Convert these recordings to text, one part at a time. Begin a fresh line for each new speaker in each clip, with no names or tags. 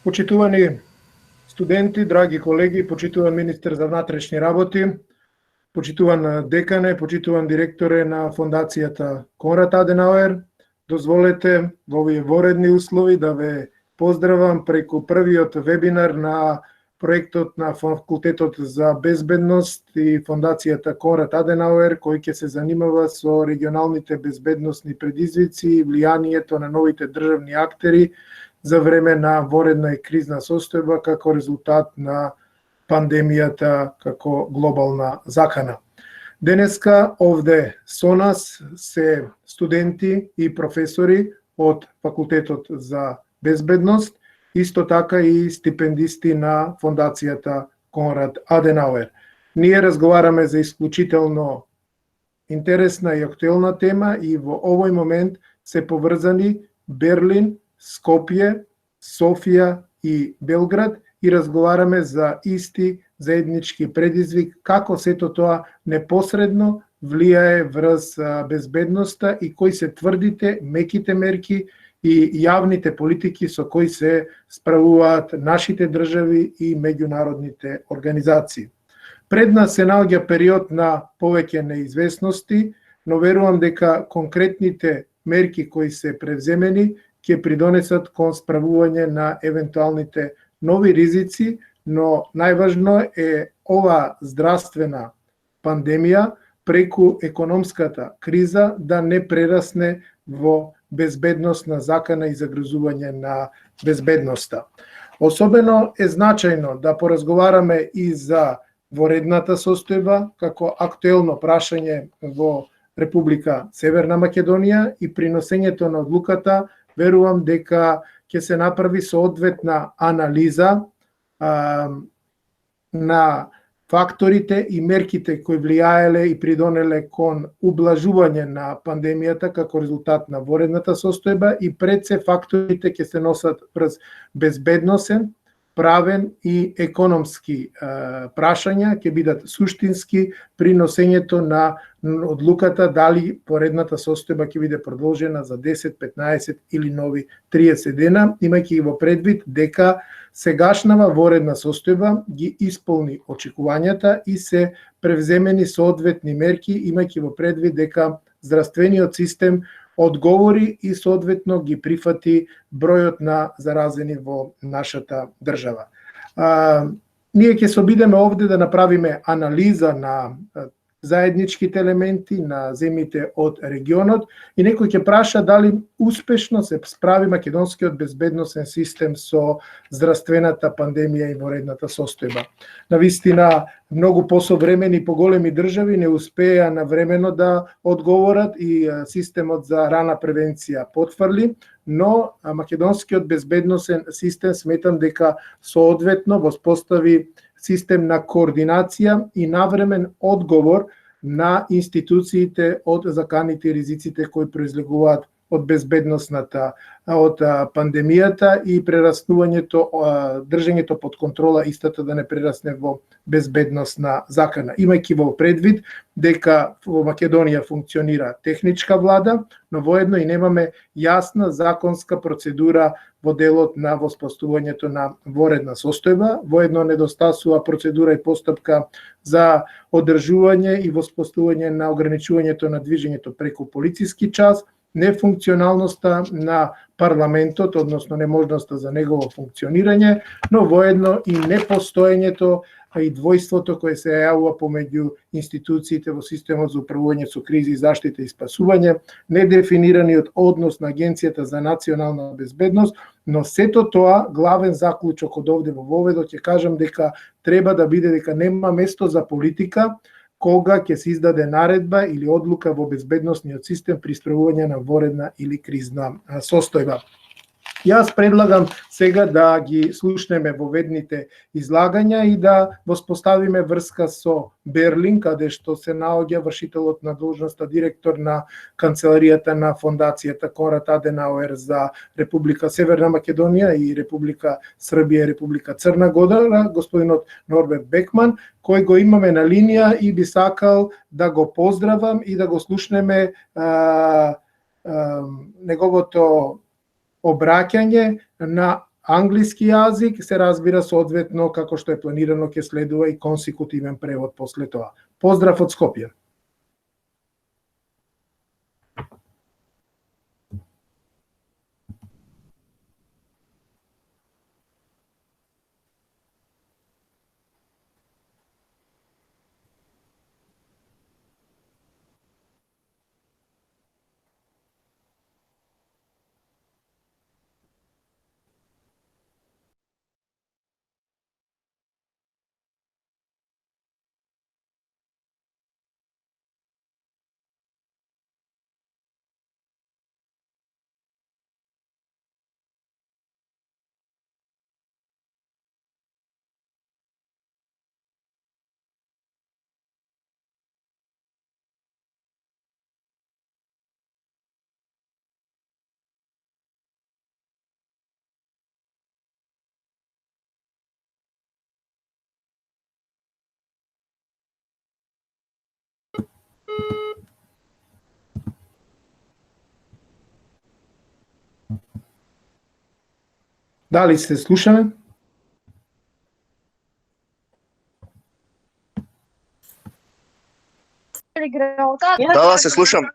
Почитувани студенти, драги колеги, почитуван министер за внатрешни работи, почитуван декане, почитуван директоре на Фондацијата Конрад Аденауер, дозволете во овие воредни услови да ве поздравам преку првиот вебинар на проектот на Факултетот за безбедност и Фондацијата Конрад Аденауер, кој ќе се занимава со регионалните безбедносни предизвици и влијанието на новите државни актери за време на воредна и кризна состојба како резултат на пандемијата како глобална закана. Денеска овде со нас се студенти и професори од Факултетот за безбедност, исто така и стипендисти на Фондацијата Конрад Аденауер. Ние разговараме за исклучително интересна и актуелна тема и во овој момент се поврзани Берлин, Скопје, Софија и Белград и разговараме за исти заеднички предизвик, како сето тоа непосредно влијае врз безбедноста и кои се тврдите, меките мерки и јавните политики со кои се справуваат нашите држави и меѓународните организации. Пред нас се наоѓа период на повеќе неизвестности, но верувам дека конкретните мерки кои се превземени ќе придонесат кон справување на евентуалните нови ризици, но најважно е ова здравствена пандемија преку економската криза да не прерасне во безбедносна закана и загрозување на безбедноста. Особено е значајно да поразговараме и за воредната состојба како актуелно прашање во Република Северна Македонија и приносењето на одлуката. Верувам дека ќе се направи соодветна анализа на факторите и мерките кои влијаеле и придонеле кон ублажување на пандемијата како резултат на воредната состојба и пред се факторите ќе се носат врз безбедносен, правен и економски прашања, ќе бидат суштински при носењето на одлуката дали поредната состојба ќе биде продолжена за 10, 15 или нови 30 дена, имајќи во предвид дека сегашнава воредна состојба ги исполни очекувањата и се превземени соодветни мерки, имајќи во предвид дека здравствениот систем одговори и соодветно ги прифати бројот на заразени во нашата држава. Ние ќе се обидеме овде да направиме анализа на заедничките елементи на земјите од регионот и некој ќе праша дали успешно се справи македонскиот безбедносен систем со здравствената пандемија и воредната состојба. Навистина, многу посовремени и поголеми држави не успеа навремено да одговорат и системот за рана превенција потврли, но македонскиот безбедносен систем сметам дека соодветно воспостави систем на координација и навремен одговор на институциите од заканите и ризиците кои произлегуваат од безбедносната, од пандемијата и прераснувањето, држањето под контрола истата да не прерасне во безбедносна закана. Имајќи во предвид дека во Македонија функционира техничка влада, но воедно и немаме јасна законска процедура во делот на воспоставувањето на воредна состојба, воедно недостасува процедура и постапка за одржување и воспоставување на ограничувањето на движењето преку полициски час, нефункционалноста на парламентот, односно неможноста за негово функционирање, но воедно и непостоењето и двојството кое се јавува помеѓу институциите во системот за управување со кризи, заштита и спасување, недефинираниот однос на Агенцијата за национална безбедност, но сето тоа главен заклучок од овде во воведот ќе кажам дека треба да биде дека нема место за политика кога ќе се издаде наредба или одлука во безбедносниот систем при справување на воредна или кризна состојба. Јас предлагам сега да ги слушнеме воведните излагања и да воспоставиме врска со Берлин, каде што се наоѓа вршителот на должноста директор на канцеларијата на Фондацијата Конрад Аденауер за Република Северна Македонија и Република Србија и Република Црна Гора, господинот Норберт Бекман, кој го имаме на линија и би сакал да го поздравам и да го слушнеме неговото обраќање на англиски јазик, се разбира соодветно како што е планирано ќе следува и консекутивен превод после тоа. Поздрав од Скопје. Дали се слушаме?
Да, се слушам.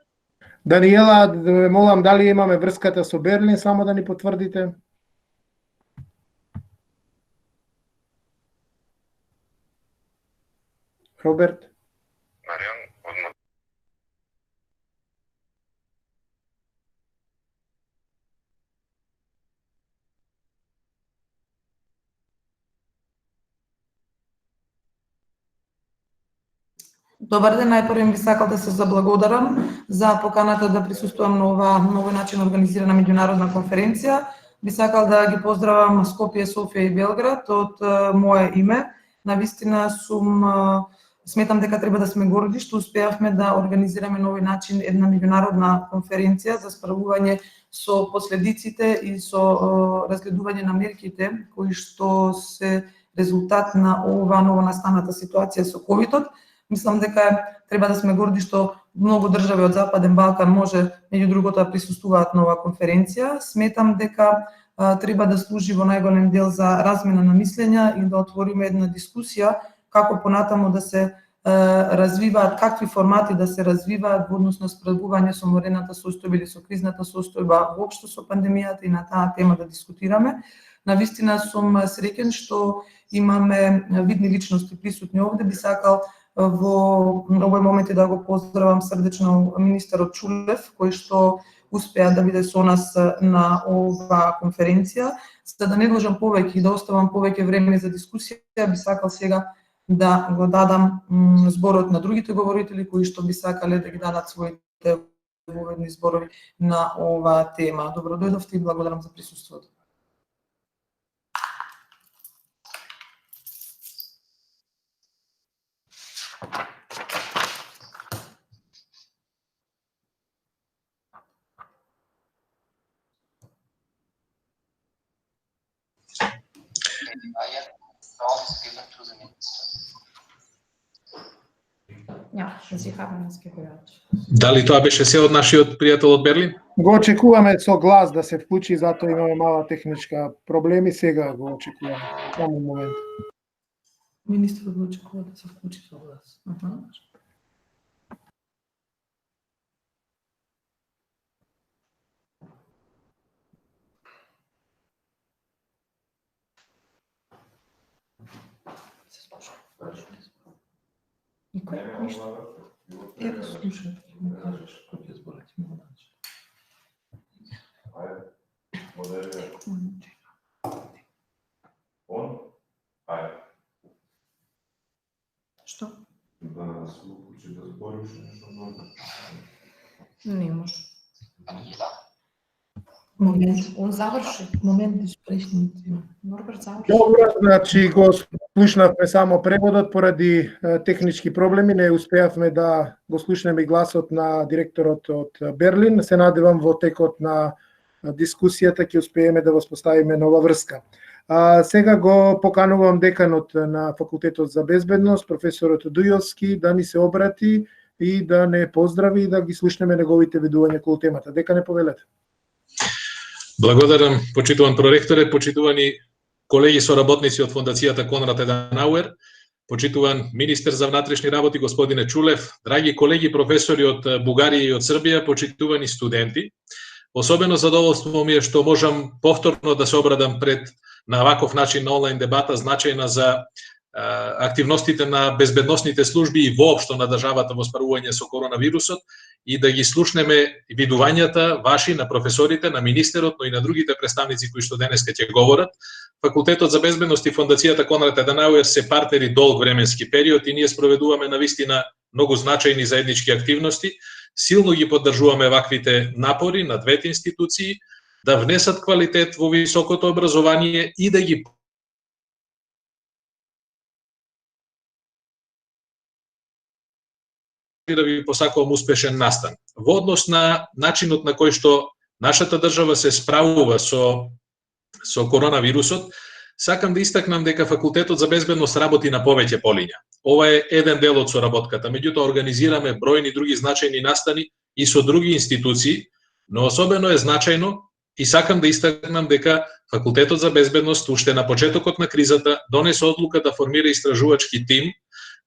Даниела, да ве молам дали имаме врската со Берлин, само да ни потврдите. Роберт?
Добар ден, најпрво би сакал да се заблагодарам за поканата да присуствувам на ова ново начин организирана меѓународна конференција. Би сакал да ги поздравам Скопје, Софија и Белград од мое име. Навистина сметам дека треба да сме горди што успеавме да организираме на овој начин една меѓународна конференција за справување со последиците и со разгледување на мерките кои што се резултат на ова новонастаната ситуација со ковидот. Мислам дека треба да сме горди што многу држави од Западен Балкан може меѓу другото да присуствуваат на оваа конференција. Сметам дека треба да служи во најголем дел за размена на мислења и да отвориме една дискусија како понатаму да се развиваат, какви формати да се развиваат во однос на справување со морената состојба или со кризната состојба воопшто со пандемијата и на таа тема да дискутираме. Навистина сум среќен што имаме видни личности присутни овде. Би сакал во овој момент да го поздравам срдечно министерот Чулев, кој што успеа да биде со нас на оваа конференција. За да не должам повеќе и да оставам повеќе време за дискусија, би сакал сега да го дадам зборот на другите говорители кои што би сакале да ги дадат своите воведни зборови на оваа тема. Добро дојдовте и благодарам за присуството.
Дали тоа беше се од нашиот пријател од Берлин?
Го очекуваме со глас да се вклучи, затоа имаме мала техничка проблеми, сега го очекуваме. Само момент.
Министерот го очекува да се вклучи со глас. Никој ништо. Ево слушам, ми кажеш кој ќе зборат ми го најде. Што?
Да се уклучи да збориш нешто ново.
Не може. Момент, он заврши. Момент да спрешните. Норберт заврши.
Добро, значи го слушнавме само преводот поради технички проблеми, не успеавме да го слушнеме гласот на директорот од Берлин. Се надевам во текот на дискусијата ќе успееме да воспоставиме нова врска. Сега го поканувам деканот на Факултетот за безбедност, професорот Дујовски, да ни се обрати и да не поздрави и да ги слушнеме неговите видувања околу темата. Декане, повелете.
Благодарам, почитуван проректоре, почитувани колеги соработници од Фондацијата Конрад Аденауер, почитуван министер за внатрешни работи господине Чулев, драги колеги професори од Бугарија и од Србија, почитувани студенти. Особено задоволство ми е што можам повторно да се обрадам пред на ваков начин на онлайн дебата, значајна за активностите на безбедносните служби и воопшто на државата во справување со коронавирусот и да ги слушнеме видувањата ваши на професорите, на министерот, но и на другите представници кои што денеска ќе говорат. Факултетот за безбедност и Фондацијата Конрад Аденауер се партнери долг временски период и ние спроведуваме навистина многу значајни заеднички активности. Силно ги поддржуваме ваквите напори на двете институции да внесат квалитет во високото образование и да ги да ви посакувам успешен настан. Во однос на начинот на кој што нашата држава се справува со коронавирусот, сакам да истакнам дека Факултетот за безбедност работи на повеќе полиња. Ова е еден дел од соработката, меѓутоа организираме бројни други значајни настани и со други институции, но особено е значајно и сакам да истакнам дека Факултетот за безбедност уште на почетокот на кризата донесе одлука да формира истражувачки тим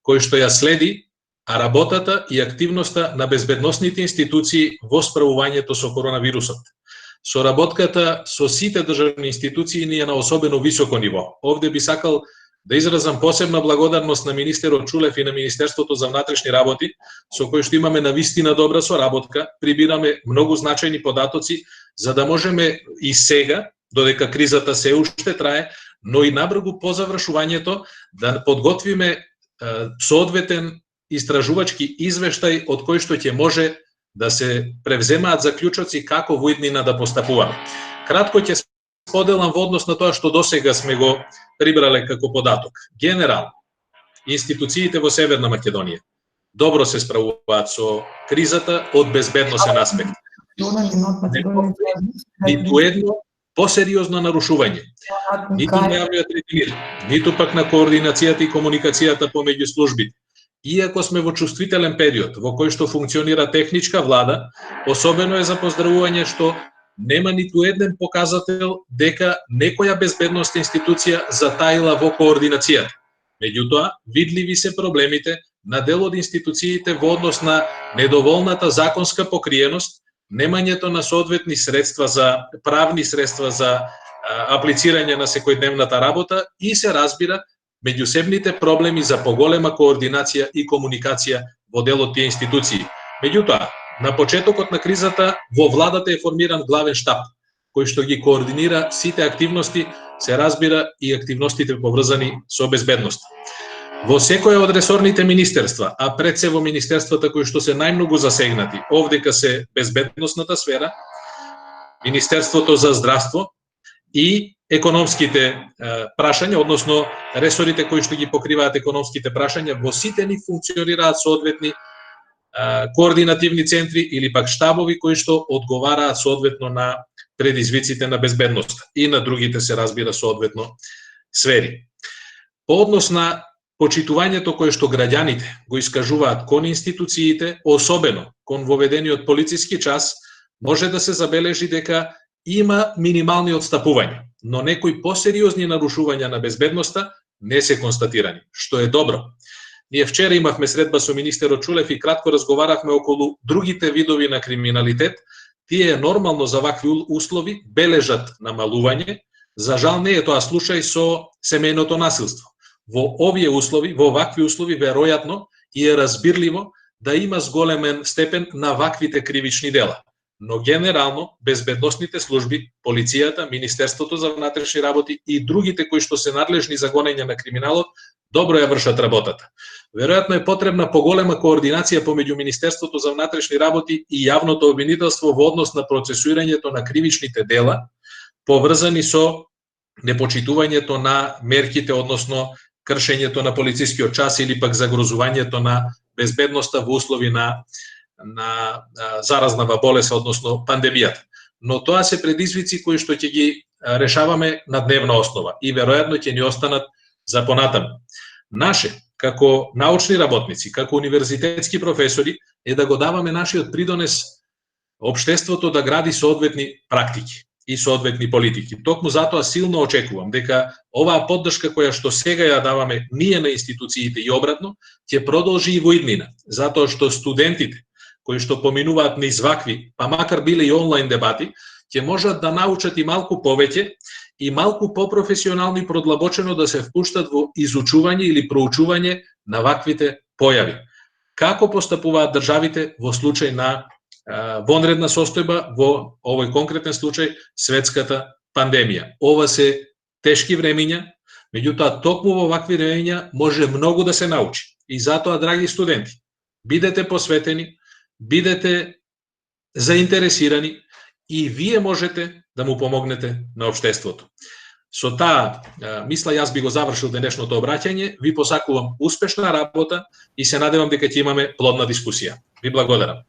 кој што ја следи работата и активноста на безбедносните институции во справувањето со коронавирусот. Соработката со сите државни институции ни е на особено високо ниво. Овде би сакал да изразам посебна благодарност на министерот Чулев и на Министерството за внатрешни работи, со кој што имаме навистина добра соработка, прибираме многу значајни податоци, за да можеме и сега, додека кризата се уште трае, но и набрзо по завршувањето да подготвиме соодветен истражувачки извештај од кој што ќе може да се превземаат заклучоци како во иднина да постапуваме. Кратко ќе споделам во однос на тоа што досега сме го прибрале како податок. Генерално, институциите во Северна Македонија добро се справуваат со кризата од безбедносен аспект. Ниту едно посериозно нарушување, ниту на јавниот ред, ниту пак на координацијата и комуникацијата помеѓу службите. Иако сме во чувствителен период во кој што функционира техничка влада, особено е за поздравување што нема ниту еден показател дека некоја безбедносна институција затаила во координацијата. Меѓутоа, видливи се проблемите на дел од институциите во однос на недоволната законска покриеност, немањето на соодветни средства за правни средства за аплицирање на секојдневната работа и се разбира меѓусебните проблеми за поголема координација и комуникација во дел од тие институции. Меѓутоа, на почетокот на кризата во владата е формиран главен штаб, кој што ги координира сите активности, се разбира и активностите поврзани со безбедност. Во секоја од ресорните министерства, а пред се во министерствата кои што се најмногу засегнати, овдека се безбедносната сфера, Министерството за здравство и економските прашања, односно ресорите кои што ги покриваат економските прашања, во сите ни функционираат соодветни координативни центри или пак штабови кои што одговараат соодветно на предизвиците на безбедноста и на другите се разбира соодветно сфери. По однос на почитувањето кое што граѓаните го искажуваат кон институциите, особено кон воведениот полициски час, може да се забележи дека има минимални отстапувања, но некои посериозни нарушувања на безбедноста не се констатирани, што е добро. Ние вчера имавме средба со министерот Чулев и кратко разговаравме околу другите видови на криминалитет. Тие нормално за вакви услови бележат намалување. За жал не е тоа случај со семејното насилство. Во овие услови, во вакви услови веројатно и е разбирливо да има зголемен степен на ваквите кривични дела. Но генерално безбедносните служби, полицијата, Министерството за внатрешни работи и другите кои што се надлежни за гонење на криминалот добро ја вршат работата. Веројатно е потребна поголема координација помеѓу Министерството за внатрешни работи и јавното обвинителство во однос на процесуирањето на кривичните дела поврзани со непочитувањето на мерките, односно кршењето на полицискиот час или пак загрозувањето на безбедноста во услови на заразнава болест, односно пандемијата. Но тоа се предизвици кои што ќе ги решаваме на дневна основа и веројатно ќе ни останат за понатаму. Наше, како научни работници, како универзитетски професори, е да го даваме нашиот придонес општеството да гради соодветни практики и соодветни политики. Токму затоа силно очекувам дека оваа поддршка која што сега ја даваме ние на институциите и обратно, ќе продолжи и во иднина, затоа што студентите кои што поминуваат низ вакви, па макар биле и онлайн дебати, ќе можат да научат и малку повеќе и малку попрофесионално и продлабочено да се впуштат во изучување или проучување на ваквите појави. Како постапуваат државите во случај на вонредна состојба, во овој конкретен случај светската пандемија. Ова се тешки времиња, меѓутоа токму во вакви времиња може многу да се научи. И затоа, драги студенти, бидете посветени, бидете заинтересирани и вие можете да му помогнете на општеството. Со таа мисла јас би го завршил денешното обраќање, ви посакувам успешна работа и се надевам дека ќе имаме плодна дискусија. Ви благодарам.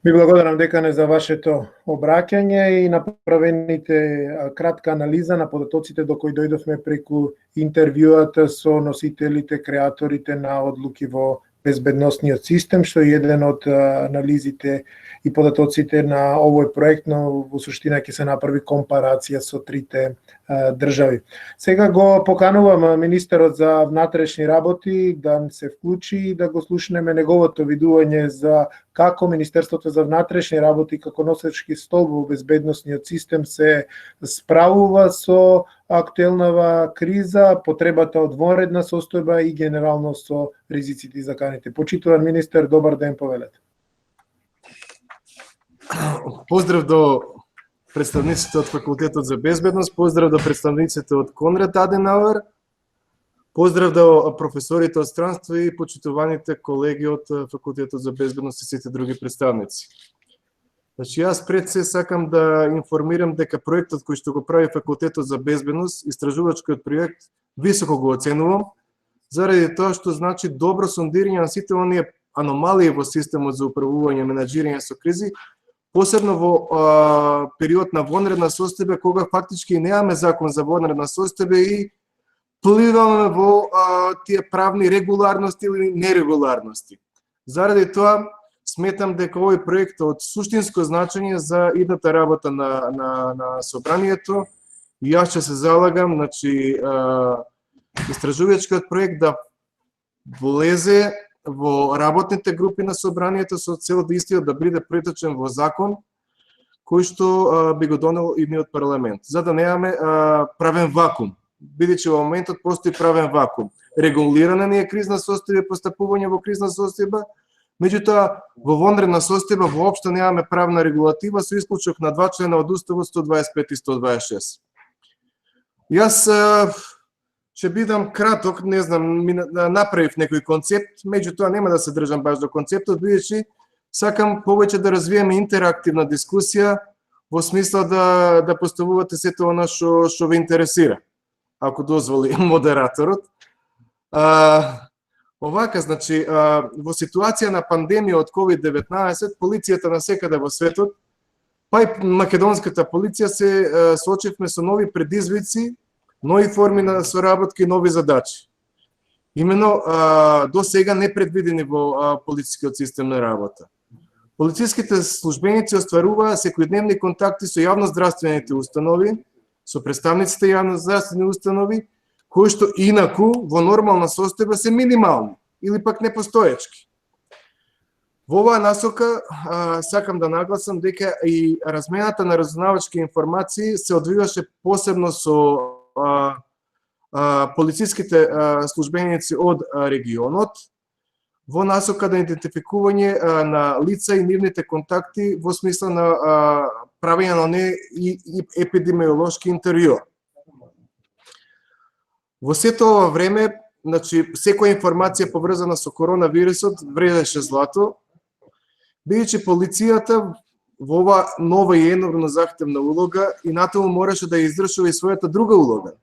Ви благодарам, декане, за вашето обраќање и направените кратка анализа на податоците до кои дојдовме преку интервјуата со носителите, креаторите на одлуки во безбедносниот систем, што е еден од анализите и податоците на овој проект, но во суштина ќе се направи компарација со трите држави. Сега го поканувам министерот за внатрешни работи да се вклучи и да го слушнеме неговото видување за како Министерството за внатрешни работи како носечки столб во безбедносниот систем се справува со актуелнава криза, потребата од вонредна состојба и генерално со ризиците и заканите. Почитуван министер, добар ден, повелете.
Поздрав до представниците од Факултетот за безбедност, поздрав до представниците од Конрад Аденауер, поздрав до професорите од странство и почитуваните колеги од Факултетот за безбедност и сите други представници. Значи, јас пред се сакам да информирам дека проектот кој што го прави Факултетот за безбедност, истражувачкиот проект, високо го оценувам, заради тоа што значи добро сондирање на сите оние аномалии во системот за управување и менаџирање со кризи, посебно во период на вонредна состојба, кога фактички немаме закон за вонредна состојба и пливаме во тие правни регуларности или нерегуларности. Заради тоа, сметам дека овој проект е од суштинско значење за идната работа на собранието и јас ќе се залагам, значи, истражувачкиот проект да влезе во работните групи на собранието со цел да истиот да биде преточен во закон кој што би го донел идниот парламент, за да немаме правен вакуум. Бидејќи во моментот постои правен вакуум. Регулирана не е кризна состојба, постапување во кризна состојба, меѓутоа во вонредна состојба воопшто немаме правна регулатива со исклучок на два члена од Уставот 125 и 126. Јас ќе бидам краток, не знам, направив некој концепт, меѓутоа нема да се држам баш до концептот, бидејќи сакам повеќе да развиеме интерактивна дискусија во смисла да поставувате сето она што ве интересира, ако дозволи модераторот. Овака, значи, во ситуација на пандемија од COVID-19, полицијата насекаде во светот, па и македонската полиција се соочивме со нови предизвици, нови форми на соработки, нови задачи. Имено, до сега непредвидени во полицискиот систем на работа. Полициските службеници остваруваа секојдневни контакти со јавноздравствените установи, со представниците јавноздравствени установи, кои што инаку во нормална состојба се минимални или пак непостоечки. Во оваа насока сакам да нагласам дека и размената на разузнавачки информации се одвиваше посебно со полициските службеници од регионот во насока на идентификување на лица и нивните контакти во смисла на правење на не и епидемиолошки интервју. Во сето ова време, значи, секоја информација поврзана со коронавирусот вредеше злато, бидејќи полицијата во ова нова и енормно захтевна улога и натаму мораше да извршува и својата друга улога,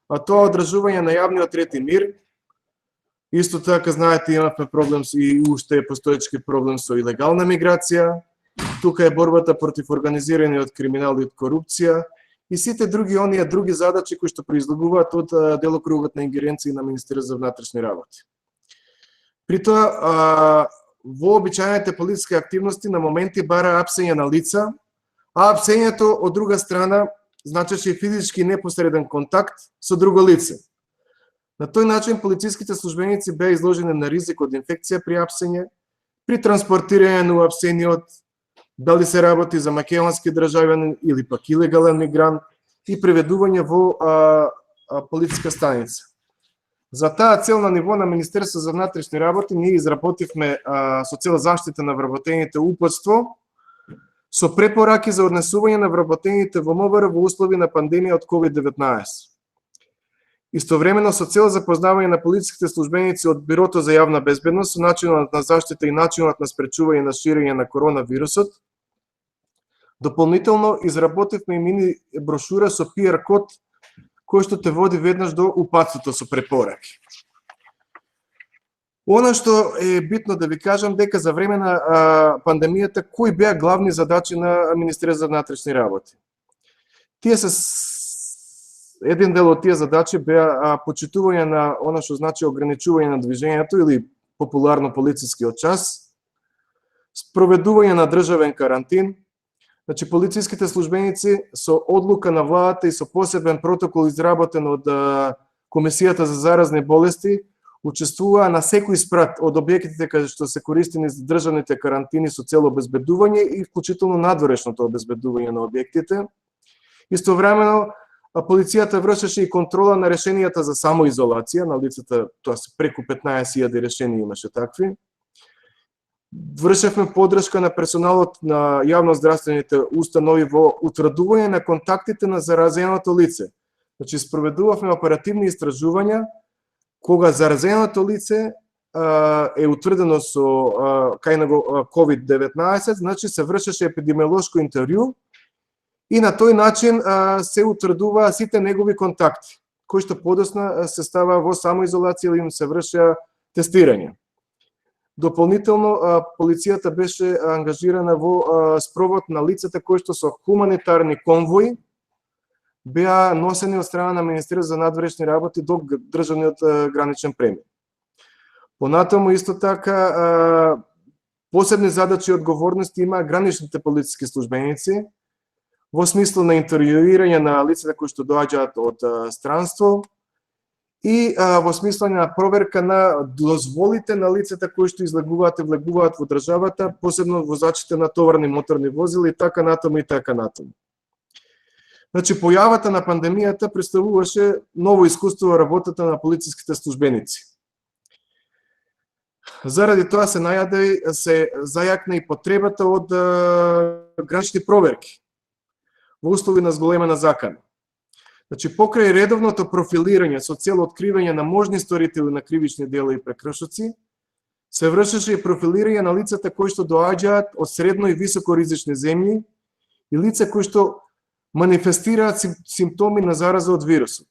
а тоа одржување на јавниот ред и мир. Исто така, знаете, имавме проблем и уште е постоечки проблем со илегална миграција, тука е борбата против организираниот криминал и од корупција, и сите други оние други задачи кои што произлегуваат од делокругот на ингеренции на Министерството за внатрешни работи. При тоа, во обичајните полициски активности на моменти бара апсење на лица, А апсењето од друга страна значеше физички непосреден контакт со друго лице. На тој начин полициските службеници беа изложени на ризик од инфекција при апсење, при транспортирање на апсениот, дали се работи за македонски државјанин или пак илегален мигрант, и приведување во полициска станица. За таа цел на ниво на Министерство за внатрешни работи ние изработивме со цел заштита на вработените упатство со препораки за однесување на вработените во МВР во услови на пандемија од COVID-19. Истовремено со цел запознавање на полициските службеници од Бирото за јавна безбедност со начинот на заштита и начинот на спречување на ширење на коронавирусот, дополнително изработивме и мини брошура со PR код кој што те води веднаш до упатството со препораки. Она што е битно да ви кажам дека за време на пандемијата кои беа главни задачи на Министерството за внатрешни работи. Еден дел од тие задачи беа почитување на она што значи ограничување на движењето или популарно полицискиот час, спроведување на државен карантин. Значи, полициските службеници со одлука на владата и со посебен протокол изработен од Комисијата за заразни болести учествуваа на секој спрат од објектите каде што се користени за државните карантини со цел обезбедување и вклучително надворешното обезбедување на објектите. Истовремено, полицијата вршеше и контрола на решенијата за самоизолација на лицата, тоа се преку 15.000 решенија имаше такви. Вршевме подршка на персоналот на јавноздравствените установи во утврдување на контактите на заразеното лице. Значи, спроведувавме оперативни истражувања кога заразеното лице е утврдено со кај него COVID-19, значи се вршеше епидемиолошко интервју и на тој начин се утврдуваа сите негови контакти, кои што подосна се ставаа во самоизолација или им се вршеа тестирање. Дополнително, полицијата беше ангажирана во спровод на лицата кои што со хуманитарни конвои беа носени од страна на Министерството за надворешни работи до државниот граничен премин. Понатаму исто така посебни задачи и одговорности има граничните полициски службеници во смисло на интервјуирање на лицата кои што доаѓаат од странство и во смисло на проверка на дозволите на лицата кои што излегуваат и влегуваат во државата, посебно возачите на товарни моторни возила и така натаму и така натаму. Значи, појавата на пандемијата представуваше ново искуство во работата на полициските службеници. Заради тоа се зајакна и потребата од гранични проверки во услови на зголемена закана. Значи, покрај редовното профилирање со цел откривање на можни сторители на кривични дела и прекршоци, се вршеше и профилирање на лицата кои што доаѓаат од средно и високо ризични земји и лица кои што манифестираат симптоми на зараза од вирусот.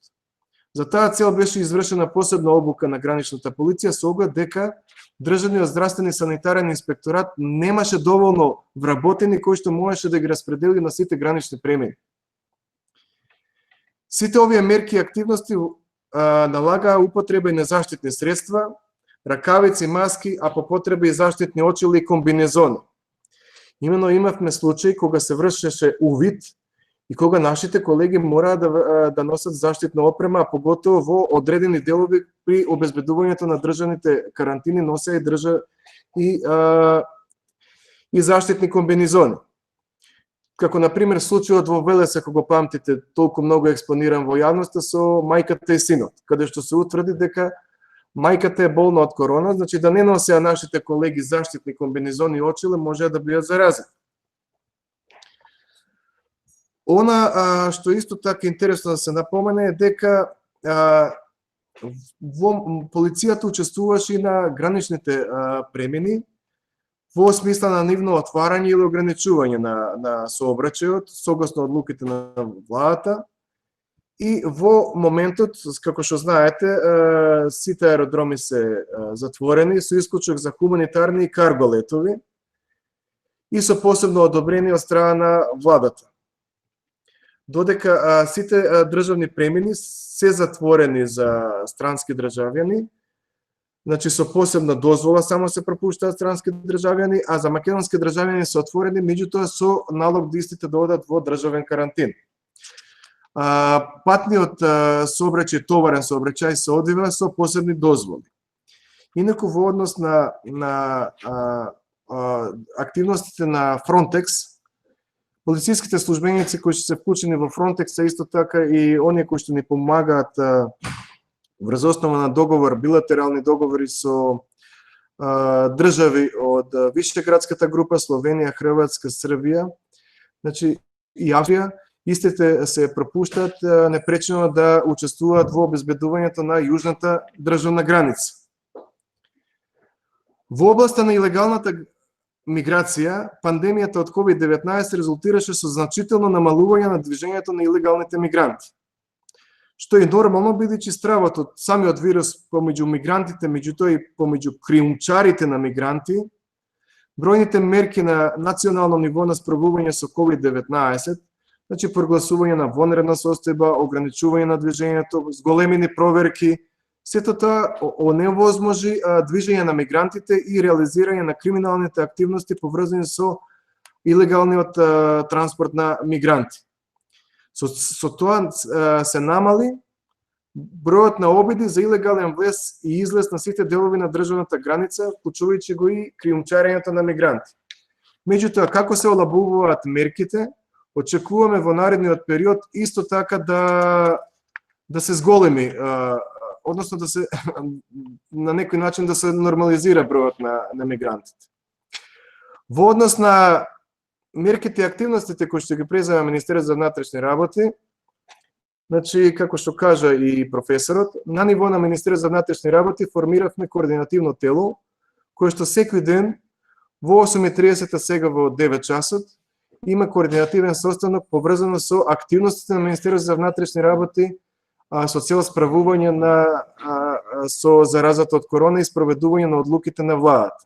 За таа цел беше извршена посебна обука на граничната полиција со оглед дека државниот здравствен и санитарен инспекторат немаше доволно вработени кои што можеше да ги распредели на сите гранични премини. Сите овие мерки и активности налагаа употреба на заштитни средства, ракавици, маски, а по потреба и заштитни очила и комбинезони. Имено имавме случаи кога се вршеше увид и кога нашите колеги мораа да носат заштитна опрема, а поготово во одредени делови при обезбедувањето на државните карантини носеа и заштитни комбинезони. Како, например, случајот во Велес, ако го памтите, толку многу експониран во јавноста со мајката и синот, каде што се утврди дека мајката е болна од корона, значи да не носеа нашите колеги заштитни комбинезони и очила, може да бидат заразени. Она што исто така интересно да се напомене е дека полицијата учествуваше и на граничните премини во смисла на нивно отварање или ограничување на сообраќајот согласно одлуките на владата. И во моментот, како што знаете, сите аеродроми се затворени со исклучок за хуманитарни и карго летови и со посебно одобрени од страна на владата. Додека сите државни премини се затворени за странски државјани, Значи со посебна дозвола само се пропуштаат странски државјани, а за македонски државјани се отворени, меѓутоа со налог да истите да одат во државен карантин. Патниот сообраќај, товарен сообраќај се одвива со посебни дозволи. Инаку во однос на активностите на Frontex, полициските службеници кои се вклучени во Frontex се исто така и оние кои што ни помагаат врз основа на договор, билатерални договори со држави од Вишеградската група, Словенија, Хрватска, Србија, значи и Австрија, истите се пропуштаат непречено да учествуваат во обезбедувањето на јужната државна граница. Во областа на илегалната миграција, пандемијата од COVID-19 резултираше со значително намалување на движењето на илегалните мигранти. Што е нормално, бидејќи стравот од самиот вирус помеѓу мигрантите, меѓутоа и помеѓу криумчарите на мигранти, бројните мерки на национално ниво на справување со COVID-19, значи прогласување на вонредна состојба, ограничување на движењето, зголемени проверки, сето тоа оневозможи движење на мигрантите и реализирање на криминалните активности поврзани со илегалниот транспорт на мигранти. Со тоа се намали бројот на обиди за илегален влез и излез на сите делови на државната граница, вклучувајќи го и криумчарењето на мигранти. Меѓутоа, како се олабуваат мерките, очекуваме во наредниот период исто така да се зголеми, односно да се на некој начин да се нормализира бројот на мигрантите. Во однос на мерките и активностите кои што ги презема Министерството за внатрешни работи, значи, како што кажа и професорот, на ниво на Министерството за внатрешни работи формиравме координативно тело, кое што секој ден во 8:30 сега во 9 часот има координативен состанок поврзано со активностите на Министерството за внатрешни работи со цел справување со заразата од корона и спроведување на одлуките на владата.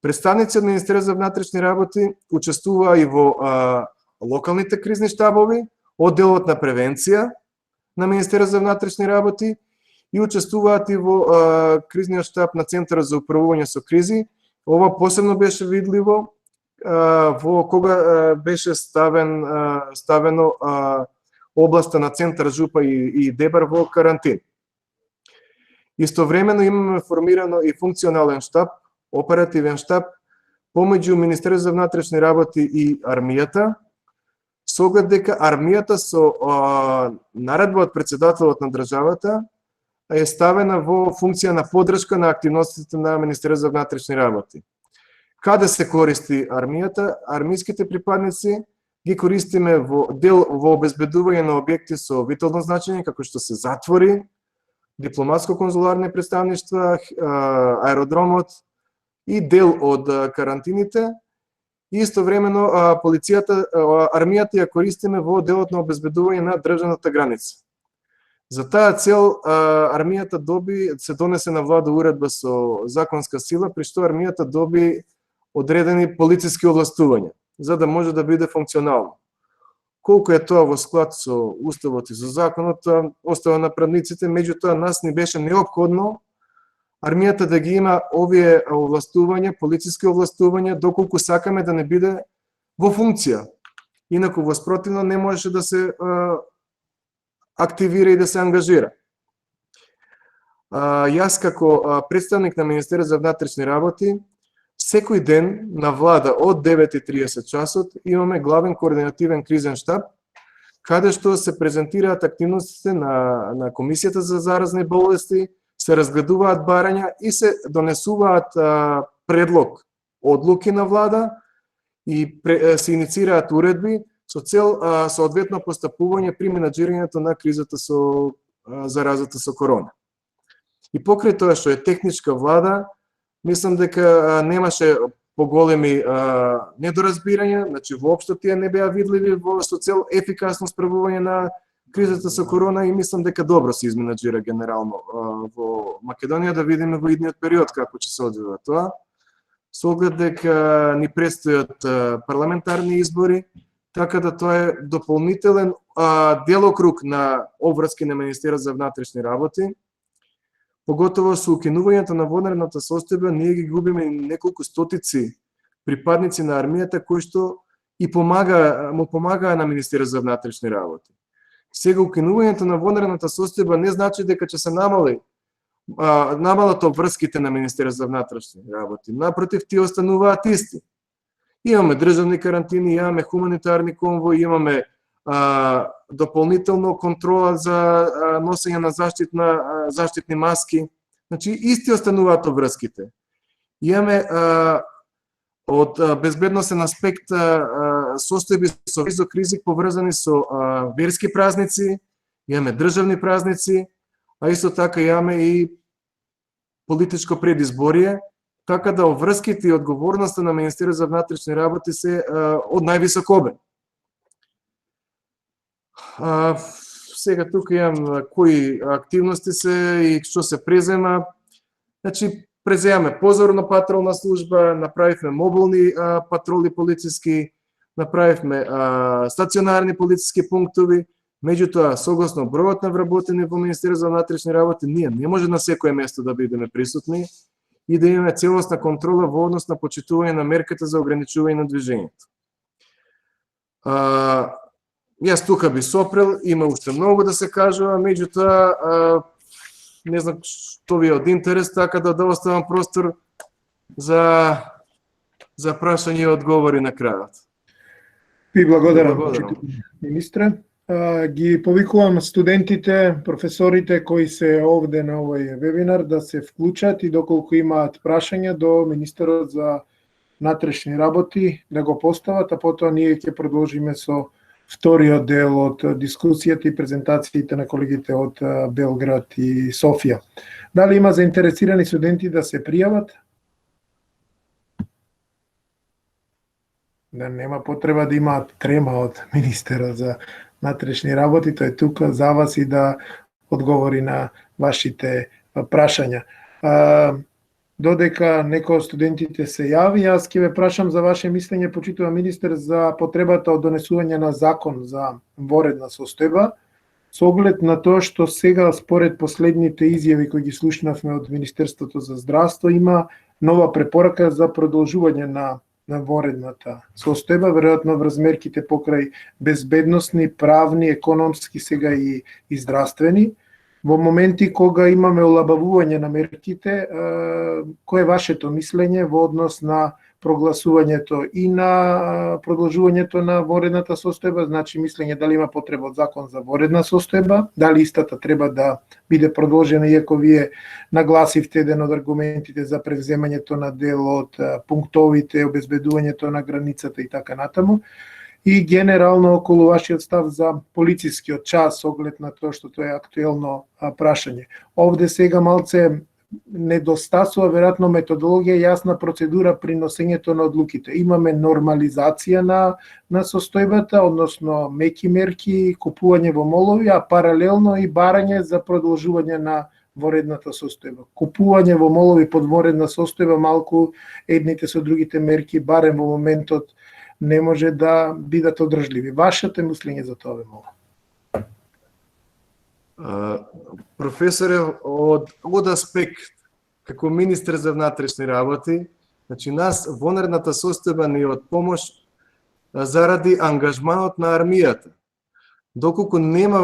Представници од Министерството за внатрешни работи учествуваа и во локалните кризни штабови, одделот на превенција на Министерството за внатрешни работи и учествуваат и во кризниот штаб на Центарот за управување со кризи. Ова посебно беше видливо во кога беше ставено областа на Центар Жупа и Дебар во карантин. Истовремено имаме формирано и функционален штаб, оперативен штаб помеѓу Министерството за внатрешни работи и армијата, со оглед дека армијата со наредба од председателот на државата е ставена во функција на поддршка на активностите на Министерството за внатрешни работи. Каде се користи армијата? Армиските припадници ги користиме во обезбедување на објекти со витално значење, како што се затвори, дипломатско-конзуларни представништва, аеродромот и дел од карантините. И истовремено армијата ја користиме во делот на обезбедување на државната граница. За таа цел армијата се донесе на влада уредба со законска сила, при што армијата доби одредени полициски овластувања, за да може да биде функционално. Колку е тоа во склад со уставот и со законот, остава на правниците, меѓутоа нас ни беше неопходно армијата да ги има овие овластувања, полициски овластувања, доколку сакаме да не биде во функција. Инаку во спротивно не можеше да се активира и да се ангажира. Јас како представник на Министерството за внатрешни работи, секој ден на влада од 9:30 часот имаме главен координативен кризен штаб, каде што се презентираат активностите на Комисијата за заразни болести, се разгледуваат барања и се донесуваат предлог, одлуки на влада и се иницираат уредби со цел соодветно постапување при менаџирањето на кризата со заразата со корона. И покрај тоа што е техничка влада, мислам дека немаше поголеми недоразбирања, значи воопшто тие не беа видливи со цел ефикасно справување на кризата со корона и мислам дека добро се изменаџира генерално во Македонија, да видиме во идниот период како ќе се одвива тоа. Со оглед дека ни предстојат парламентарни избори, така да тоа е дополнителен делокруг на обврски на Министерството за внатрешни работи, поготово со укинувањето на вонредната состојба ние ги губиме неколку стотици припадници на армијата кои што и му помагаа на Министерството за внатрешни работи. Сега укинувањето на вонредната состојба не значи дека ќе се намалат обврските на Министерството за внатрешни работи. Напротив, тие остануваат исти. Имаме државни карантини, имаме хуманитарни конвои, имаме дополнително контрола за носење на заштитни маски. Значи, исти остануваат обврските. Имаме од безбедносен аспект состојби со висок ризик поврзани со верски празници, имаме државни празници, а исто така имаме и политичко предизборие, така да обврските и одговорноста на Министерството за внатрешни работи се од највисок обем. Сега тука имам кои активности се и што се презема. Значи, преземаме позорно патролна служба, направивме мобилни патроли полициски, направивме стационарни полициски пунктови. Меѓутоа, согласно бројот на вработени во Министерството за внатрешни работи, ние не може на секое место да бидеме присутни и да имаме целосна контрола во однос на почитување на мерката за ограничување на движењето. Јас тука би сопрел, има уште многу да се кажува, меѓутоа не знам што ви е од интерес, така да оставам простор за прашање и одговори на крајот.
Ви благодарам, министре. Ги повикувам студентите, професорите кои се овде на овој вебинар да се вклучат и доколку имаат прашања до министерот за внатрешни работи да го постават, а потоа ние ќе продолжиме со вториот дел од дискусијата и презентациите на колегите од Белград и Софија. Дали има заинтересирани студенти да се пријават? Да нема потреба да имаат трема од министерот за внатрешни работи, тој е тука за вас и да одговори на вашите прашања. Додека некој од студентите се јави, јас ќе ве прашам за ваше мислење, почитува министер, за потребата од донесување на закон за воредна состојба, со оглед на тоа што сега, според последните изјави кои ги слушнавме од Министерството за здравство, има нова препорака за продолжување на воредната состојба, веројатно врз мерките покрај безбедносни, правни, економски, сега и здравствени. Во моменти кога имаме олабавување на мерките, кој е вашето мислење во однос на прогласувањето и на продолжувањето на воредната состојба, значи мислење дали има потреба од закон за воредна состојба, дали истата треба да биде продолжена, иако вие нагласивте еден од аргументите за превземањето на дел од пунктовите, обезбедувањето на границата и така натаму, и генерално околу вашиот став за полицискиот час, оглед на тоа што тоа е актуелно прашање. Овде сега малце недостасува веројатно методологија и јасна процедура при носењето на одлуките. Имаме нормализација на состојбата, односно меки мерки, купување во молови, а паралелно и барање за продолжување на воредната состојба. Купување во молови под воредна состојба малку едните со другите мерки, барем во моментот, не може да бидат одржливи. Вашето мислење за тоа, молам.
Професоре, од аспект како министер за внатрешни работи, значи нас вонредната состојба ни е од помош заради ангажманот на армијата. Доколку нема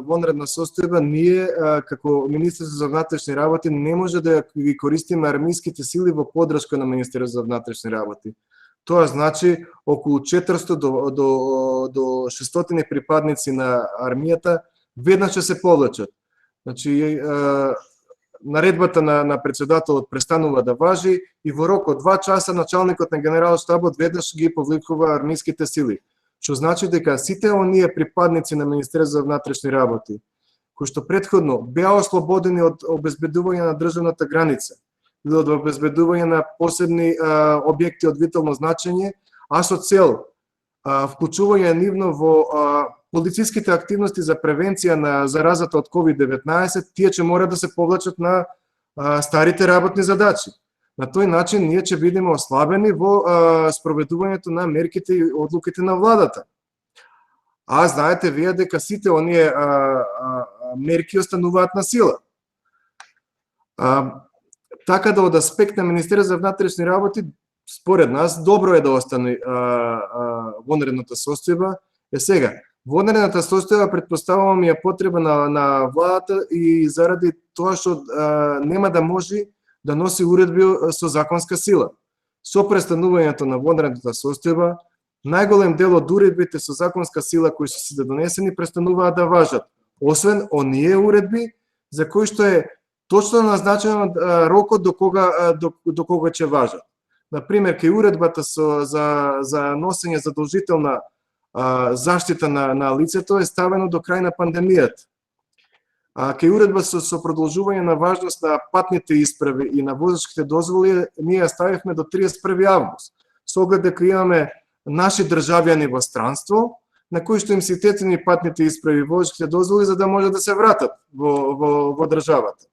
вонредна состојба, ние како министер за внатрешни работи не може да ги користиме армиските сили во поддршка на Министерството за внатрешни работи. Тоа значи околу 400 до 600 припадници на армијата веднаш ќе се повлечат. Значи, наредбата на председателот престанува да важи и во рок од 2 часа началникот на генерал-штабот веднаш ги повлекува армиските сили. Што значи дека сите оние припадници на Министерството за внатрешни работи, кои што претходно беа ослободени од обезбедување на државната граница, или од обезбедување на посебни објекти од витално значење, а со цел вклучување нивно во полициските активности за превенција на заразата од COVID-19, тие ќе мора да се повлечат на старите работни задачи. На тој начин ние ќе бидеме ослабени во спроведувањето на мерките и одлуките на владата. А знаете вие дека сите оние мерки остануваат на сила. Така да од аспект на Министерството за внатрешни работи, според нас, добро е да остане вонредната состојба. Сега, вонредната состојба претпоставувам ја потреба на владата и заради тоа што нема да може да носи уредби со законска сила. Со престанувањето на вонредната состојба, најголем дел од уредбите со законска сила кои се донесени престануваат да важат, освен оние уредби за кои што е точно назначено рокот до кога ќе важат. Например, кај уредбата за носење задолжителна заштита на лицето е ставено до крај на пандемијата. Кај уредба со продолжување на важност на патните исправи и на возачките дозволи, ние ја ставивме до 31 август. Со оглед дека имаме наши државјани во странство, на кои што им се тетени патните исправи и возачките дозволи за да може да се вратат во државата.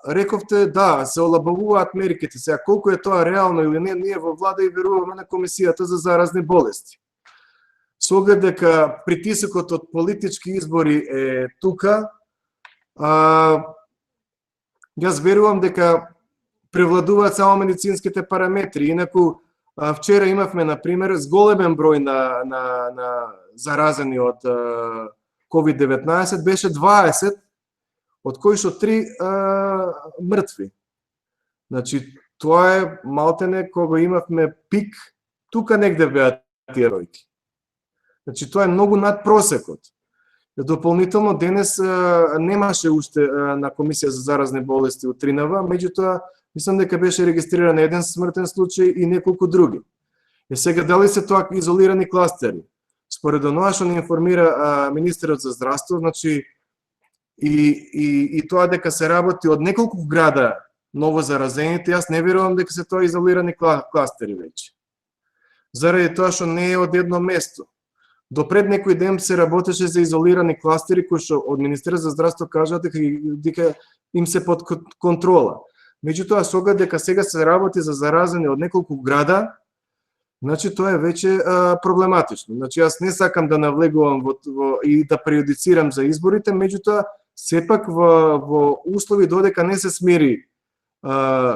Рековте, да, се олабавуваат мерките. Сега, колку е тоа реално или не, ние во влада и веруваме на Комисијата за заразни болести. Со оглед дека притисокот од политички избори е тука, јас верувам дека превладуваат само медицинските параметри. Инаку, вчера имавме, например, зголемен број на заразени од COVID-19, беше 20, од кои што 3 мртви. Значи, тоа е малтене кога имавме пик, тука негде беа тие бројки. Значи, тоа е многу над просекот. Дополнително, денес немаше уште на Комисија за заразни болести утринава, меѓутоа, мислам дека беше регистриран еден смртен случај и неколку други. Сега, дали се тоа изолирани кластери? Според оноа што ни информира министерот за здравство, значи, и тоа дека се работи од неколку града ново заразените, јас не верувам дека се тоа изолирани кластери веќе. Заради тоа што не е од едно место. До пред некој ден се работеше за изолирани кластери кои што од Министерството за здравство кажат дека им се под контрола. Меѓутоа, со оглед дека сега се работи за заразени од неколку града, значи тоа е веќе проблематично. Значи, јас не сакам да навлегувам и да преюдицирам за изборите, меѓутоа, сепак во услови додека не се смири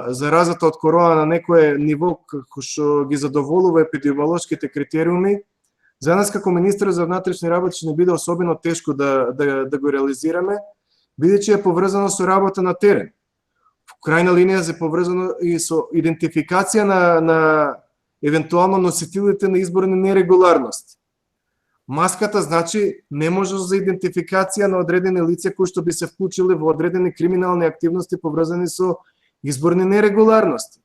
заразата од корона на некое ниво што ги задоволува епидемиолошките критериуми, за нас како министер за внатрешни работи ќе не биде особено тешко да го реализираме, бидејќи е поврзано со работа на терен. В крајна линија е поврзано и со идентификација на евентуално носителите на изборни нерегуларности. Маската значи не може за идентификација на одредени лица кои што би се вклучиле во одредени криминални активности поврзани со изборни нерегуларности.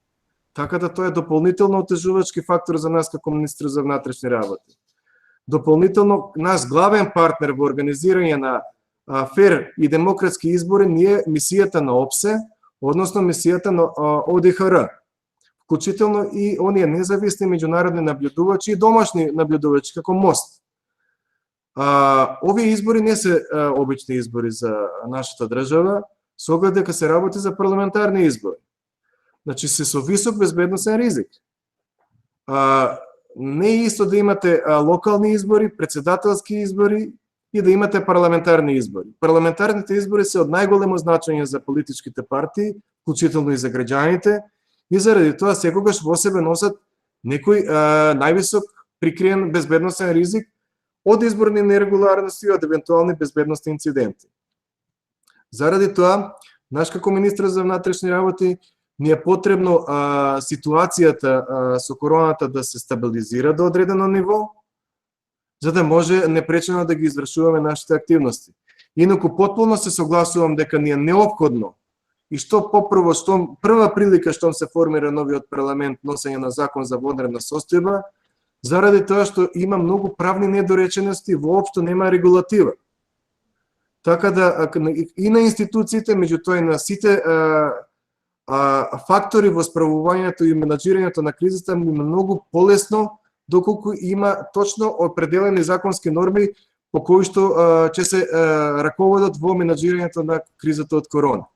Така да тоа е дополнително отежувачки фактор за нас како министер за внатрешни работи. Дополнително, наш главен партнер во организирање на фер и демократски избори ние мисијата на ОПСЕ, односно мисијата на ОДХР, вклучително и оние независни меѓународни наблюдувачи и домашни наблюдувачи како МОСТ. Овие избори не се обични избори за нашата држава, со оглед дека се работи за парламентарни избори. Значи се со висок безбедносен ризик. Не е исто да имате локални избори, председателски избори и да имате парламентарни избори. Парламентарните избори се од најголемо значење за политичките партии, вклучително и за граѓаните, и заради тоа секогаш во себе носат некој највисок прикриен безбедносен ризик од изборни нерегуларности и од евентуални безбедносни инциденти. Заради тоа, наш како министр за внатрешни работи, ни е потребно ситуацијата со короната да се стабилизира до одредено ниво, за да може непречено да ги извршуваме нашите активности. Инаку потполно се согласувам дека ни е неопходно и што попрво, што прва прилика што се формира новиот парламент носење на закон за вонредна состојба, заради тоа што има многу правни недоречености, воопшто нема регулатива. Така да и на институциите, меѓутоа и на сите фактори во справувањето и менаџирањето на кризата е многу полесно доколку има точно определени законски норми по кои што ќе се раководат во менаџирањето на кризата од корона.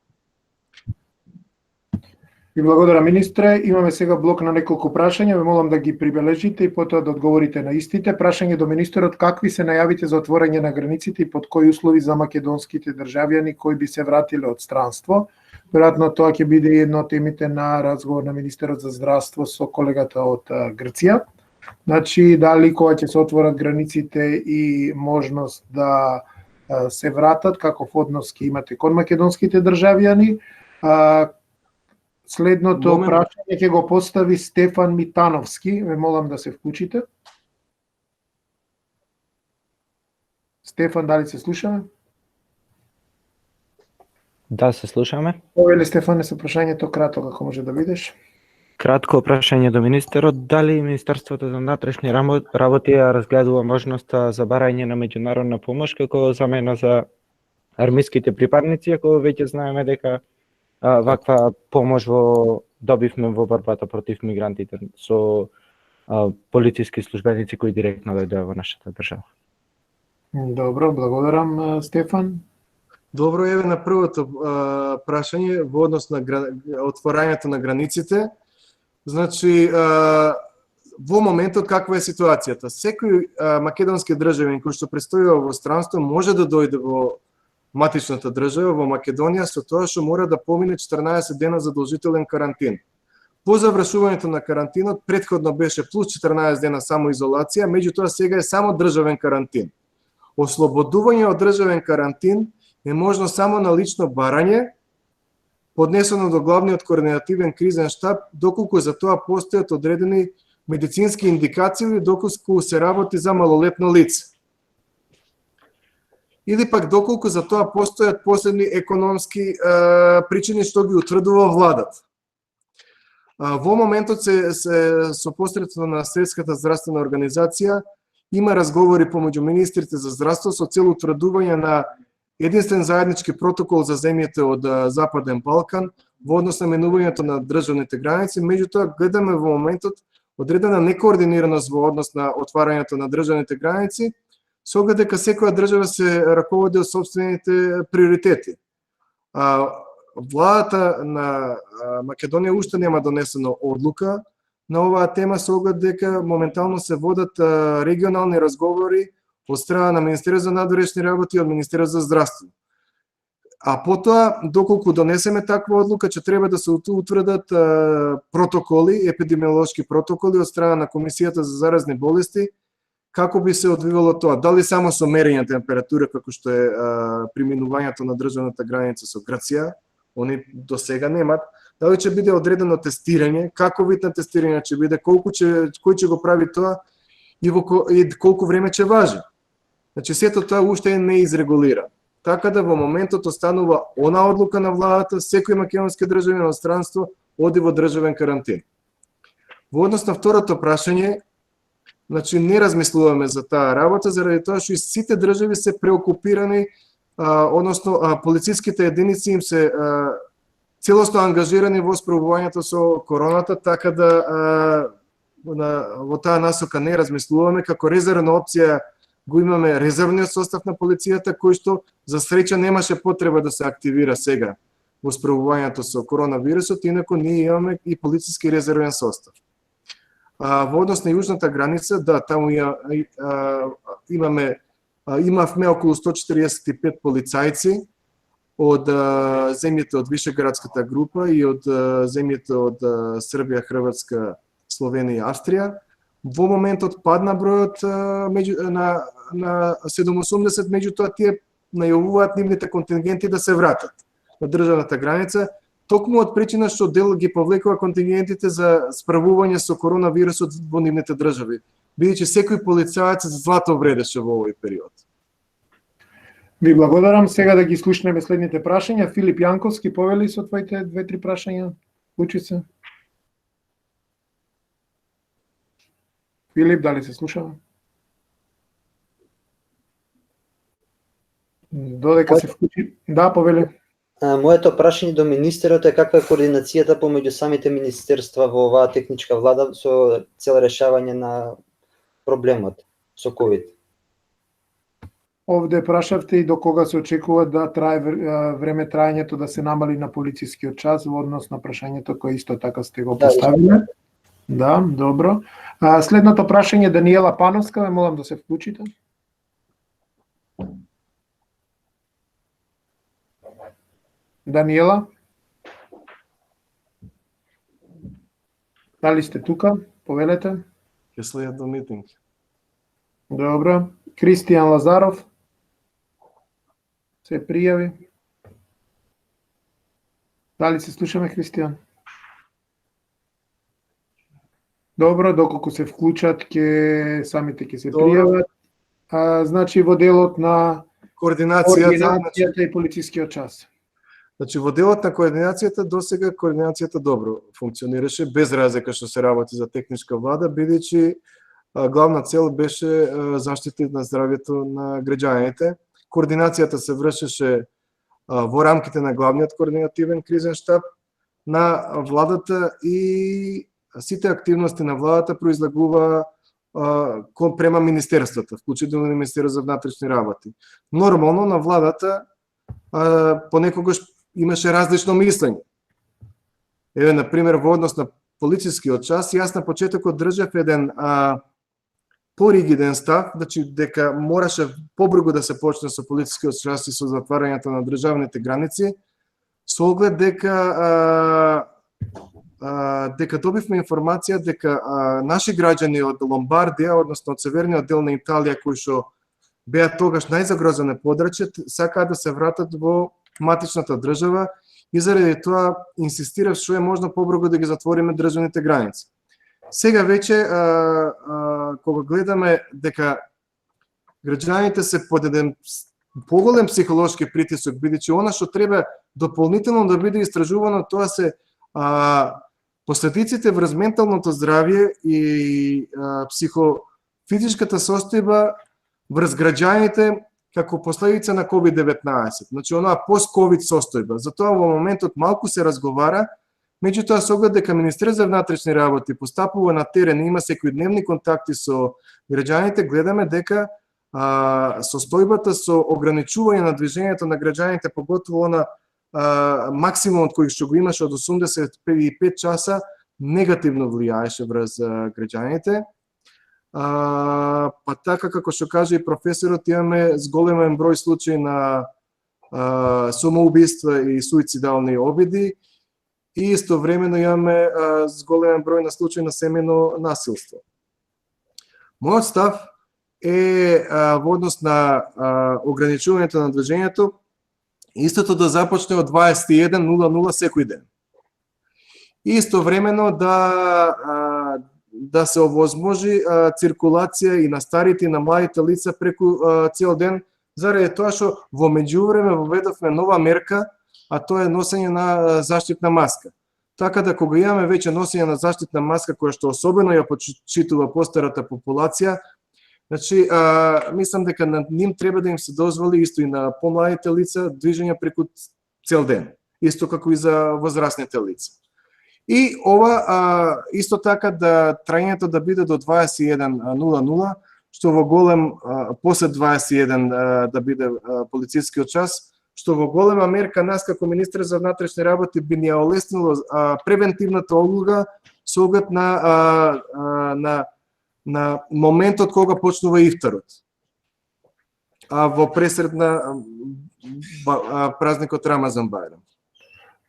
Ви благодарам, министре. Имаме сега блок на неколку прашања. Ве молам да ги прибележите и потоа да одговорите на истите. Прашање до министерот: какви се најавите за отворање на границите и под кои услови за македонските државјани кои би се вратиле од странство? Веројатно тоа ќе биде едно од темите на разговор на министерот за здравство со колегата од Грција. Значи, дали кога ќе се отворат границите и можност да се вратат, каков однос ќе имате кон македонските државјани? Следното прашање ќе го постави Стефан Митановски. Ве молам да се вклучите. Стефан, дали се слушаме?
Да, се слушаме.
Повеле, Стефане, со прашањето кратко, како може да видиш.
Кратко прашање до министерот: дали Министерството за внатрешни работи ја разгледува можноста за барање на меѓународна помош како замена за армиските припадници, ако веќе знаеме дека ваква помош добивме во борбата против мигрантите со полициски службеници кои директно дојдоа во нашата држава?
Добро, благодарам, Стефан.
Добро, еве на првото прашање во однос на отворањето на границите. Значи, во моментот каква е ситуацијата? Секој македонски државјанин кој што престојува во странство може да дојде во матичната држава, во Македонија, со тоа што мора да помине 14 дена задолжителен карантин. По завршувањето на карантинот, претходно беше плюс 14 дена самоизолација, меѓутоа сега е само државен карантин. Ослободување од државен карантин е можно само на лично барање, поднесено до главниот координативен кризен штаб, доколку за тоа постојат одредени медицински индикации или доколку се работи за малолетно лице. Или пак доколку за тоа постојат посебни економски причини што ги утврдува владата. Во моментот со посредство на Светската здравствена организација има разговори помеѓу министрите за здравство со цел утврдување на единствен заеднички протокол за земјите од Западен Балкан во однос на минувањето на државните граници, меѓутоа гледаме во моментот одредена некоординираност во однос на отварањето на државните граници, со оглед дека секоја држава се раководи од сопствените приоритети. Владата на Македонија уште нема донесена одлука на оваа тема, со оглед дека моментално се водат регионални разговори од страна на Министерството за надворешни работи и од Министерството за здравство. А потоа, доколку донесеме таква одлука, че треба да се утврдат протоколи, епидемиолошки протоколи од страна на Комисијата за заразни болести, како би се одвивало тоа? Дали само со мерење температура, како што е преминувањето на државната граница со Грција, они до сега немат, дали ќе биде одредено тестирање, како вид на тестирање ќе биде, кој ќе го прави тоа и колку време ќе важи. Значи, сето тоа уште не изрегулира. Така да во моментот останува она одлука на владата, секој македонски државјанин од странство оди во државен карантин. Во однос на второто прашање, значи не размислуваме за таа работа, заради тоа што и сите држави се преокупирани, односно полициските единици им се целосно ангажирани во справувањето со короната, така да во таа насока не размислуваме. Како резервна опција го имаме резервниот состав на полицијата, кој што за среќа немаше потреба да се активира сега во справувањето со коронавирусот, инаку ние имаме и полициски резервен состав. Во однос на јужната граница, да, таму имавме околу 145 полицајци од земјите од Вишеградската група и од земјите од Србија, Хрватска, Словенија и Австрија. Во моментот падна бројот на 780, меѓутоа тие најавуваат нивните контингенти да се вратат на државната граница, токму од причина што дел ги повлекува контингентите за справување со коронавирусот во нивните држави, бидејќи секој полицаец злато вредеше во овој период.
Ви благодарам. Сега да ги слушнеме следните прашања. Филип Јанковски, повели со твоите 2-3 прашања. Учи се. Филип, дали се слушаме? Додека се вклучи. Да, повели.
Моето прашање до министерот е каква е координацијата помеѓу самите министерства во оваа техничка влада со цел решавање на проблемот со COVID?
Овде прашавте и до кога се очекува да трае време траењето да се намали на полицискиот час во однос на прашањето кое исто така сте го поставиле. Да, добро. Следното прашање Даниела Пановска, ве молам да се вклучите. Даниела? Дали сте тука? Повелете.
Ќе следат до митинг.
Добро. Кристијан Лазаров се пријави. Дали се слушаме, Кристијан? Добро, доколку се вклучат, самите ќе се пријават. Значи во делот на координацијата и полицискиот час.
Значи во делот на координацијата досега координацијата добро функционираше без разлика што се работи за техничка влада, бидејќи главна цел беше заштита на здравјето на граѓаните. Координацијата се вршеше во рамките на главниот координативен кризен штаб на владата и сите активности на владата произлегува према министерствата, вклучително и Министерството за внатрешни работи. Нормално на владата понекогаш имаше различно мислење. Еве, например, во однос на полицискиот час, јас на почетокот држав еден поригиден став, значи дека мораше побрзо да се почне со полицискиот час и со затварањето на државните граници, со оглед дека добивме информација дека наши граѓани од Ломбардија, односно од северниот дел на Италија, кои што беа тогаш најзагрозени подрачје, сакаат да се вратат во матичната држава и заради тоа инсистирав што е можно побрзо да ги затвориме државните граници. Сега веќе кога гледаме дека граѓаните се под еден поголем психолошки притисок, бидејќи она што треба дополнително да биде истражувано, тоа се последиците врз менталното здравје и психофизичката состојба врз граѓаните како последица на COVID-19. Значи, онаа пост-ковид состојба. Затоа во моментот малку се разговара, меѓутоа со оглед дека Министерството за внатрешни работи постапува на терен и има секојдневни контакти со граѓаните, гледаме дека состојбата со ограничување на движењето на граѓаните, поготово на максимумот кој што го имаше од 85 часа, негативно влијаеше врз граѓаните. Па така како што каже и професорот, имаме зголемен број случаи на самоубиства и суицидални обиди и истовремено имаме зголемен број на случаи на семејно насилство. Мојот став е во однос на ограничувањето на движењето истото да започне од 21:00 секој ден. И истовремено да се овозможи циркулација и на старите и на младите лица преку цел ден, заради тоа што во меѓувреме воведовме нова мерка, а тоа е носење на заштитна маска. Така да кога имаме веќе носење на заштитна маска, која што особено ја почитува постарата популација, значи, мислам дека на ним треба да им се дозволи исто и на помладите лица движење преку цел ден, исто како и за возрастните лица. И ова исто така да трајањето да биде до 21:00, што во голем после 21 да биде полицискиот час, што во голема мерка нас како министер за внатрешни работи би ни олеснило превентивната улога со оглед на моментот кога почнува ифтарот. Во пресред на празникот Рамазан Бајрам.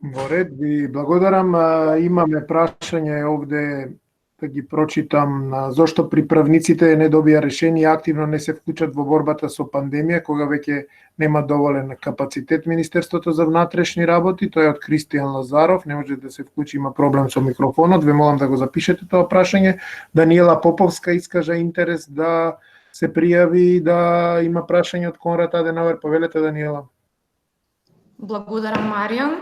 Во ред, ви благодарам. Имаме прашање овде да ги прочитам. Зошто приправниците не добија решение и активно не се вклучат во борбата со пандемија, кога веќе нема доволен капацитет Министерството за внатрешни работи? Тој е од Кристијан Лазаров, не може да се вклучи, има проблем со микрофонот. Ве молам да го запишете тоа прашање. Даниела Поповска искажа интерес да се пријави и да има прашање од Конрад Аденауер. Повелете, Даниела.
Благодарам, Маријан.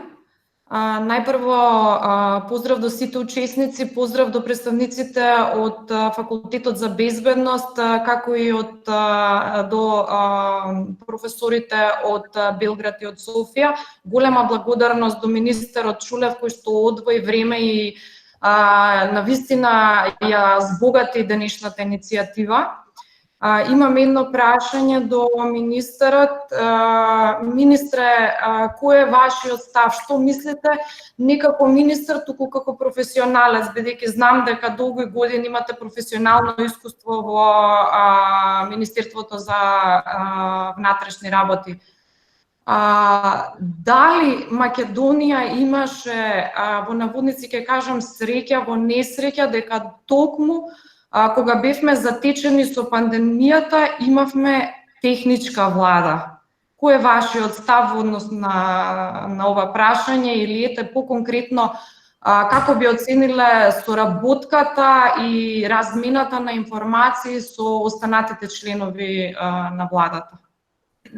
Најпрво, поздрав до сите учесници, поздрав до представниците од Факултетот за безбедност, како и до професорите од Белград и од Софија. Голема благодарност до министерот Шулев, кој што одвои време и навистина ја збогати денешната иницијатива. Имам едно прашање до министерот. Министре, кој е вашиот став? Што мислите не како министер, туку како професионалец, бидејќи знам дека долги години имате професионално искуство во Министерството за внатрешни работи. Дали Македонија имаше, во наводници ќе кажам, среќа во несреќа, дека толкму кога бевме затечени со пандемијата, имавме техничка влада? Кој е вашиот став во однос на ова прашање, или ете поконкретно како би оцениле соработката и размената на информации со останатите членови на владата?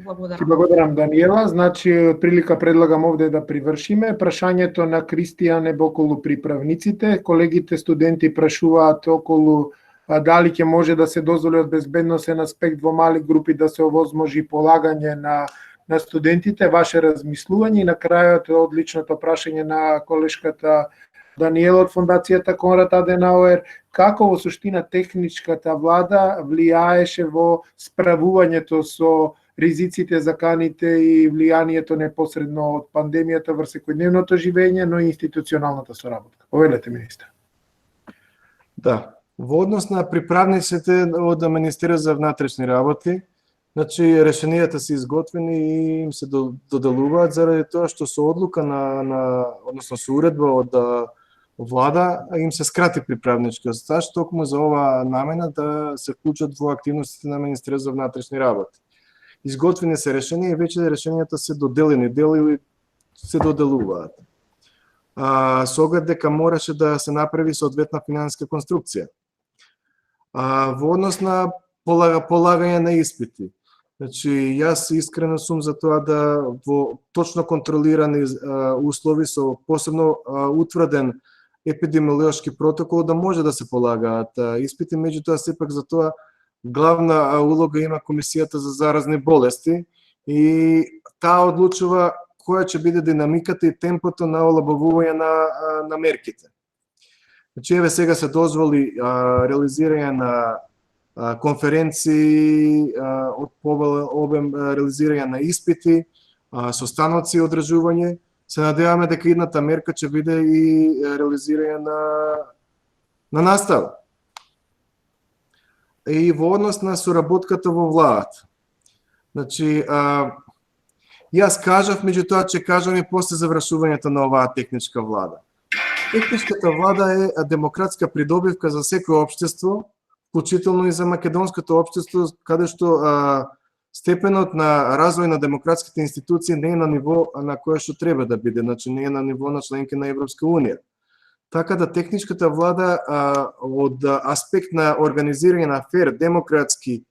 Благодарам.
Ти благодарам, Даниела. Значи, отприлика предлагам овде да привршиме. Прашањето на Кристијан е околу приправниците. Колегите студенти прашуваат околу дали ќе може да се дозволи од безбедносен аспект во мали групи да се овозможи полагање на студентите. Ваше размислување и на крајот одличното прашање на колешката Даниела од Фондацијата Конрад Аденауер, како во суштина техничката влада влијаеше во справувањето со ризиците, заканите и влијанието непосредно од пандемијата врз секојдневното живење, но и институционалната соработка. Повелете, министр.
Да, во однос на приправниците од Министерството за внатрешни работи, значи решенијата се изготвени и им се доделуваат заради тоа што со одлука односно со уредба од влада им се скрати приправничкиот стаж токму за ова намена да се вклучат во активностите на Министерството за внатрешни работи. Изготвени се решенија и веќе решенијата се доделени, дели се доделуваат. Со оглед дека мораше да се направи соодветна финансиска конструкција. Во однос на полагање на испити. Значи, јас искрено сум за тоа да во точно контролирани услови со посебно утврден епидемиолошки протокол да може да се полагаат испити, меѓутоа сепак за тоа главна улога има Комисијата за заразни болести и таа одлучува која ќе биде динамиката и темпото на олабавување на мерките. Значи, еве сега се дозволи реализирање на конференции од поболи обем, реализирање на испити, состаноци и одржување. Се надеваме дека идната мерка ќе биде и реализирање на настава. И во однос на соработката во владата. Значи, јас кажав, меѓутоа ќе кажам и после завршувањето на оваа техничка влада. Техничката влада е демократска придобивка за секој општество, вклучително и за македонското општество, каде што степенот на развој на демократските институции не е на ниво на кое што треба да биде, значи не е на ниво на членки на Европска унија. Така да техничката влада од аспект на организирање на фер демократски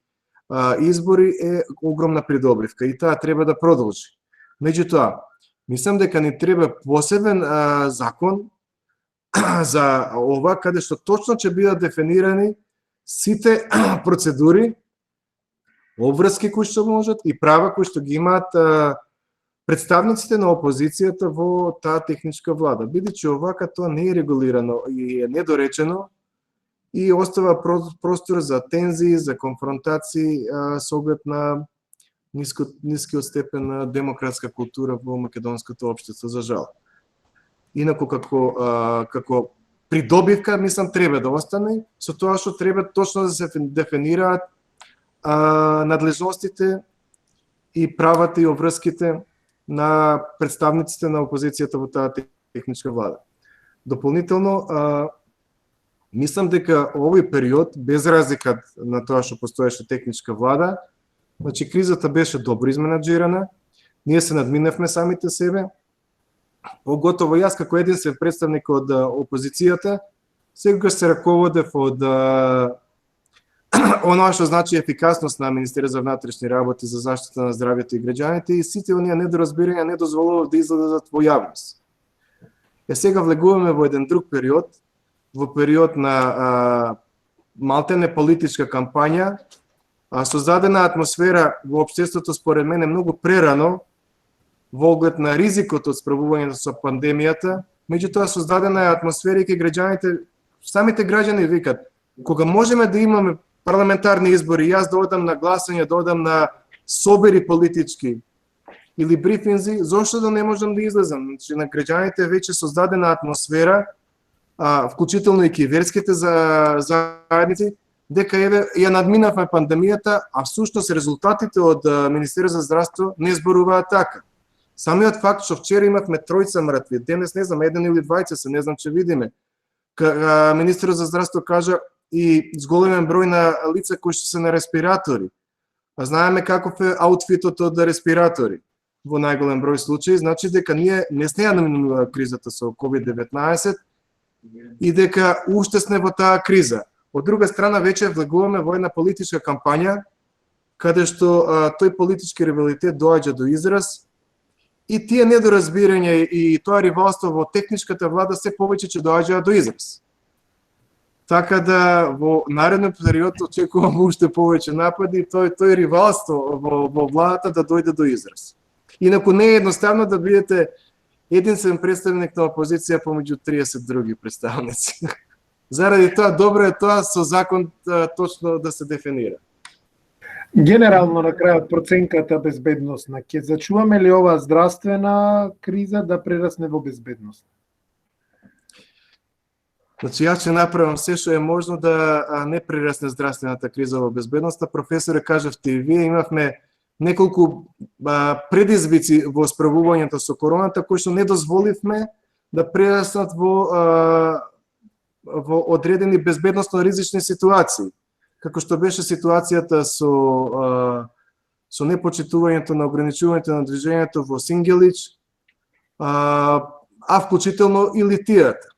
избори е огромна придобивка и таа треба да продолжи. Меѓутоа, мислам дека ни треба посебен закон за ова, каде што точно ќе бидат дефинирани сите процедури, обврски кои што можат и права кои што ги имаат представниците на опозицијата во таа техничка влада, бидејќи овака тоа не е регулирано и е недоречено и остава простор за тензии, за конфронтации со оглед на нискиот степен на демократска култура во македонското општество, за жал. Инаку како придобивка, мислам, треба да остане, со тоа што треба точно да се дефинираат надлежностите и правата и обврските на представниците на опозицијата во таа техничка влада. Дополнително, мислам дека овој период, без разлика на тоа што постоеше техничка влада, значи кризата беше добро изменаџирана, ние се надминавме самите себе, поготово јас како единствен представник од опозицијата, секогаш се раководев од оноа што значи ефикасност на Министерството за внатрешни работи за заштита на здравјето и граѓаните и сите оние недоразбирања не дозволував да излезат во јавност. Сега влегуваме во еден друг период, во период на малтене политичка кампања, создадена атмосфера во општеството според мене многу прерано во оглед на ризикот од справувањето со пандемијата, меѓутоа создадена е атмосфера и кај граѓаните, самите граѓани викат, кога можеме да имаме парламентарни избори, јас да одам на гласање, да одам на собери политички или брифинзи, зошто да не можам да излезам? Значи, на граѓаните веќе создадена атмосфера, вклучително и верските заедници, дека ја надминавме пандемијата, а всушност резултатите од Министерството за здравство не зборуваат така. Самиот факт што вчера имавме тројца мртви, денес не знам, еден или двајца се, не знам, ќе видиме. Министерот за здравство кажа и зголемен број на лица кои што се на респиратори. А знаеме каков е аутфитот од респиратори во најголем број случаи, значи дека ние не сме ја наминуваме кризата со COVID-19 и дека уште сме во таа криза. Од друга страна, веќе влегуваме во една политичка кампања, каде што тој политички ривалитет доаѓа до израз и тие недоразбирања и тоа ривалство во техничката влада се повеќе ќе доаѓаат до израз. Така да во наредниот период очекувам уште повеќе напади и тој ривалство во владата да дојде до израз. Инаку не е едноставно да бидете единствен представник на опозиција помеѓу 30 други представници. Заради тоа добро е тоа со закон точно да се дефинира.
Генерално на крајот проценката безбедносна, ќе зачуваме ли ова здравствена криза да прерасне во безбедност?
Значи, јас ќе направам се што е можно да не прерасне здравствената криза во безбедноста. Професоре, кажавте и вие, имавме неколку предизвици во справувањето со короната, кои што не дозволивме да прераснат во одредени безбедносно ризични ситуации, како што беше ситуацијата со непочитувањето на ограничувањето на движењето во Сингелич, вклучително и литијата.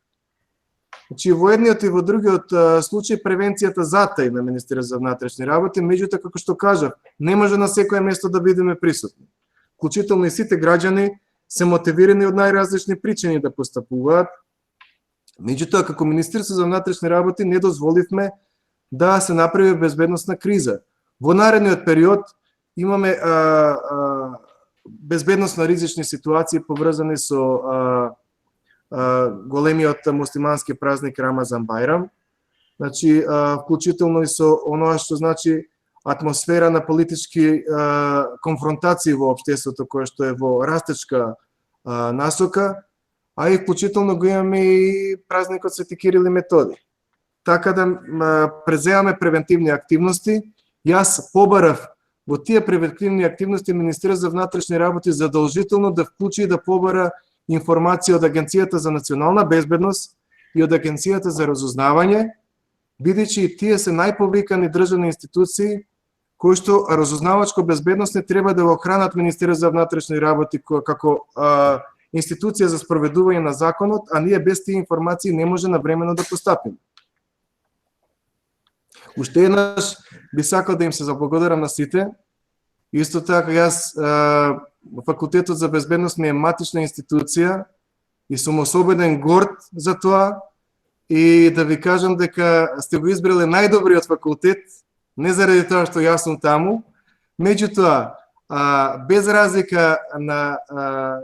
Значи, во едниот и во другиот случај превенцијата затаи на Министерството за внатрешни работи, меѓутоа, како што кажав, не може на секое место да бидеме присутни. Вклучително и сите граѓани се мотивирани од најразлични причини да постапуваат. Меѓутоа, како Министерство за внатрешни работи не дозволивме да се направи безбедносна криза. Во наредниот период имаме безбедносно ризични ситуации поврзани со големиот муслимански празник Рамазан Бајрам, значи вклучително и со оноа што значи атмосфера на политички конфронтации во општеството кое што е во растечка насока, а и вклучително го имаме и празникот Свети Кирил и Методи. Така да преземаме превентивни активности. Јас побарав во тие превентивни активности Министерството за внатрешни работи задолжително да вклучи и да побара информација од Агенцијата за национална безбедност и од Агенцијата за разузнавање, бидејќи и тие се најповикани државни институции кои што разузнавачко безбедност не треба да го охранат Министерството за внатрешни работи како институција за спроведување на законот, а ние без тие информации не може навремено да постапиме. Уште еднаш би сакал да им се заблагодарам на сите. Исто така, јас Факултетот за безбедност ми е матична институција и сум особено горд за тоа и да ви кажам дека сте го избрали најдобриот факултет, не заради тоа што јас сум таму, меѓутоа, без разлика на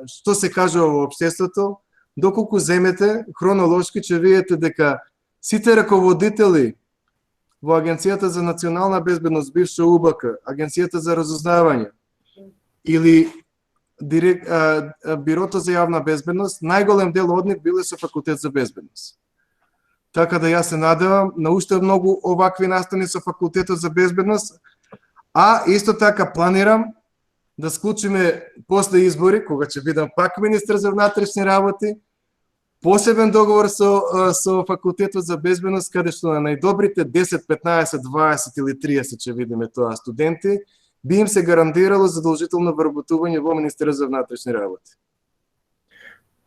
што се кажува во општеството, доколку земете хронолошки ќе видите дека сите раководители во Агенцијата за национална безбедност, бивша УБК, Агенцијата за разузнавање или Бирото за јавна безбедност, најголем дел од нив биле со факултет за безбедност. Така да јас се надевам на уште многу овакви настани со факултетот за безбедност, а исто така планирам да склучиме после избори, кога ќе бидам пак министер за внатрешни работи, посебен договор со факултетот за безбедност, каде што на најдобрите 10, 15, 20 или 30 ќе видиме тоа студенти, би им се гарантирало задолжително вработување во Министерството за внатрешни работи.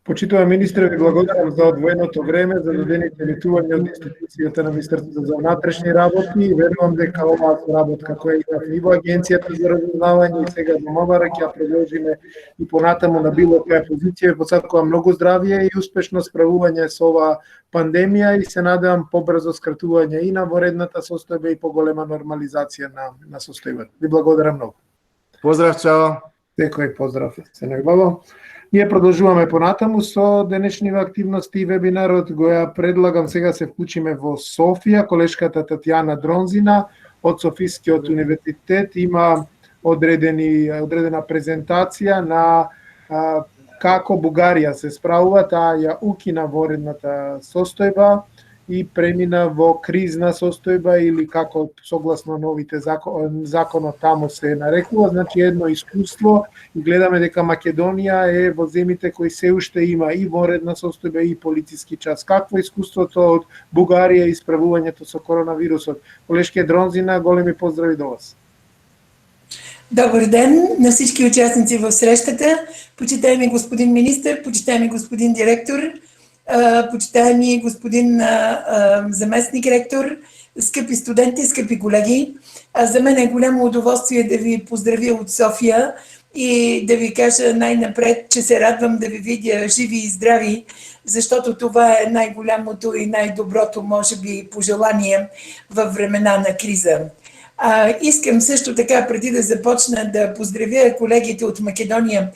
Почитувам министре, ви благодарам за одвоеното време, за дадените ветувања од институцијата на Министерството за внатрешни работи и верувам дека оваа соработка која имавме и во Агенцијата за разузнавање и сега во МВР ќе ја продолжиме и понатаму на било која позиција. Посакувам многу здравје и успешно справување со оваа пандемија и се надевам побрзо скратување и на воредната состојба и поголема нормализација на состојбата. Ви благодарам многу.
Поздрав, чао.
Секој поздрав. Се најбаво. Ние продолжуваме понатаму со денешниве активности и вебинарот го ја предлагам сега се вклучиме во Софија, колешката Татјана Дронзина од Софискиот универзитет има одредена презентација на како Бугарија се справува, таа ја укина воредната состојба и премина во кризна состојба или како согласно новите законот таму се нарекува, значи едно искуство и гледаме дека Македонија е во земите кои се уште има и воредна состојба и полициски час. Какво е искуството од Бугарија и справувањето со коронавирусот? Колешке Дронзина, големи поздрави до вас.
Добър ден на всички участници в срещата, почитаеми господин министър, почитаеми господин директор, почитаеми господин заместник ректор, скъпи студенти, скъпи колеги. За мен е голямо удоволствие да ви поздравя от София и да ви кажа най-напред, че се радвам да ви видя живи и здрави, защото това е най-голямото и най-доброто, може би, пожелание във времена на криза. Искам също така, преди да започна, да поздравя колегите от Македония,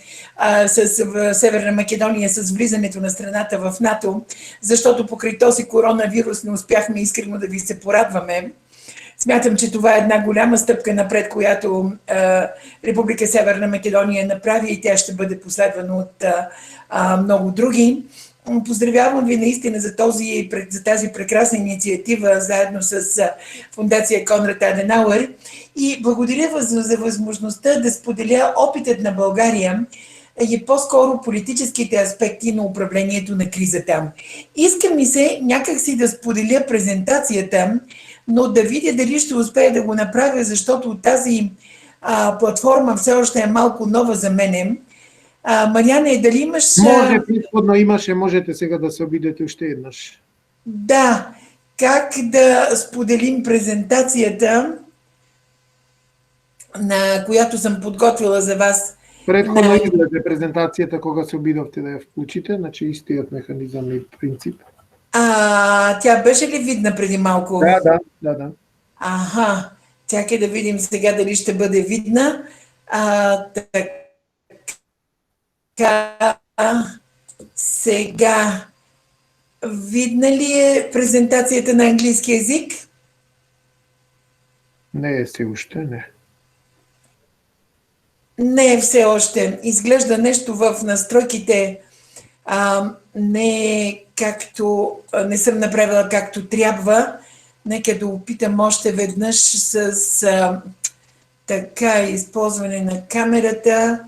Северна Македония, с влизането на страната в НАТО, защото покрай този коронавирус не успяхме искрено да ви се порадваме. Смятам, че това е една голяма стъпка напред, която Република Северна Македония направи и тя ще бъде последвана от много други. Поздравявам ви наистина за тази прекрасна инициатива заедно с Фондация Конрад Аденауер и благодаря за възможността да споделя опитът на България и по-скоро политическите аспекти на управлението на кризата. Искам ми се някакси да споделя презентацията, но да видя дали ще успея да го направя, защото тази платформа все още е малко нова за мене. Мариане, дали имаш...
Може, предходно имаше, можете сега да се обидете още еднаш.
Да, как да споделим презентацията, на която съм подготвила за вас.
Предходно излезе презентацијата кога се обидовте да ја вклучите, значи истиот механизам и принцип.
Тя беше ли видна преди малко?
Да.
Аха, чакай да видим сега дали ще бъде видна. Сега видна ли е презентацията на английски език?
Не е все още, не.
Не е все още. Изглежда нещо в настройките не съм направила както трябва. Нека да опитам още веднъж с използване на камерата.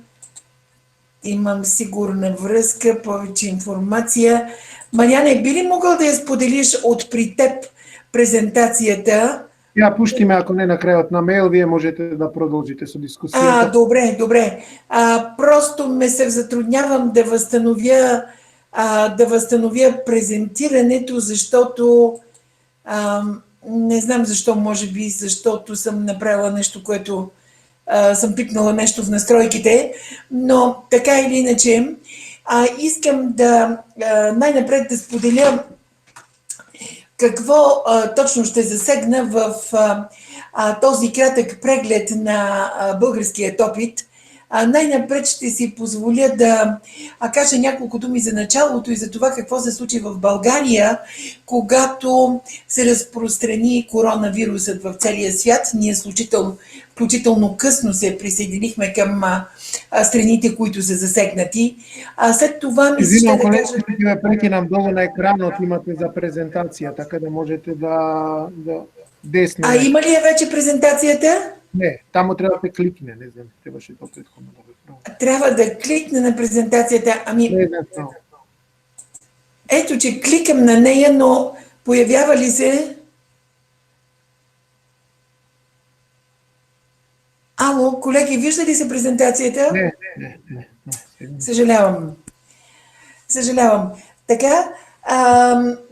Имам сигурна връзка, повече информация. Мариане, би ли могъл да я споделиш от при теб презентацията?
Я пушти ме, ако не на крајот на мейл, вие можете да продължите со дискусията.
Добре. Просто ме се затруднявам да възстановя презентирането, защото не знам защо, може би защото съм направила нещо, което съм пипнала нещо в настройките, но така или иначе искам да най-напред да споделя какво точно ще засегна в този кратък преглед на българският опит. Най-напред ще си позволя да кажа няколко думи за началото и за това какво се случи в България, когато се разпространи коронавирусът в целия свят. Ние включително късно се присъединихме към страните, които са засегнати. След това ми се ще да кажа...
Извинам, прекинам долу на екранот, имате за презентация, така да можете да десно.
Има ли вече презентацията?
Не, таму трябва да кликне, не знам, трябваше то предходно да го
трябва да кликне на презентацията, ето, че кликам на нея, но появява ли се? Ало, колеги, вижда ли се презентацията?
Не.
Съжалявам. Така,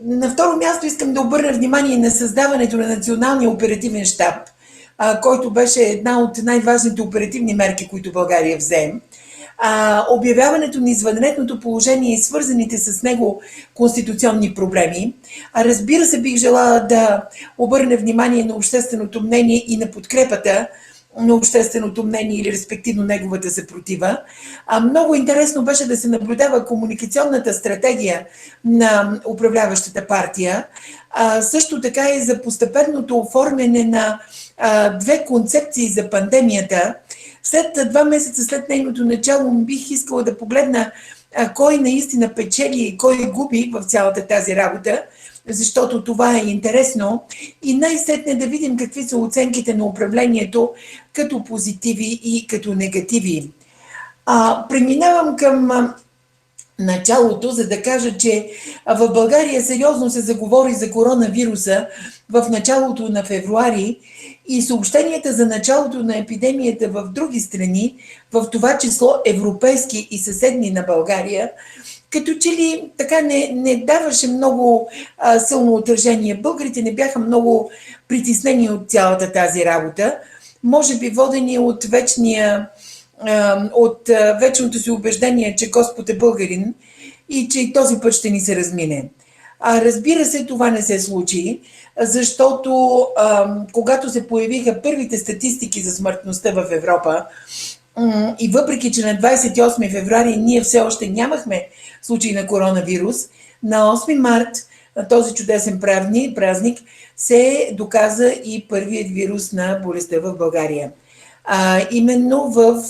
на второ място искам да обърна внимание на създаването на Националния оперативен щаб, който беше една от най-важните оперативни мерки, които България взе. Обявяването на извънредното положение и свързаните с него конституционни проблеми. Разбира се, бих желала да обърна внимание на общественото мнение и на подкрепата на общественото мнение или респективно неговата съпротива. Много интересно беше да се наблюдава комуникационната стратегия на управляващата партия. Също така и за постепенното оформяне на две концепции за пандемията. След 2 месеца след нейното начало бих искала да погледна кой наистина печели и кой губи в цялата тази работа, защото това е интересно, и най-сетне да видим какви са оценките на управлението като позитиви и като негативи. Преминавам към началото, за да кажа, че в България сериозно се заговори за коронавируса в началото на февруари и съобщенията за началото на епидемията в други страни, в това число европейски и съседни на България, като че ли така не даваше много силно отражение. Българите не бяха много притеснени от цялата тази работа, може би водени от вечното си убеждение, че Господ е българин и че и този път ще ни се размине. Разбира се, това не се случи, защото когато се появиха първите статистики за смъртността в Европа, и въпреки, че на 28 февруари ние все още нямахме случай на коронавирус, на 8 март, на този чудесен празник, се доказа и първият вирус на болестта в България. Именно в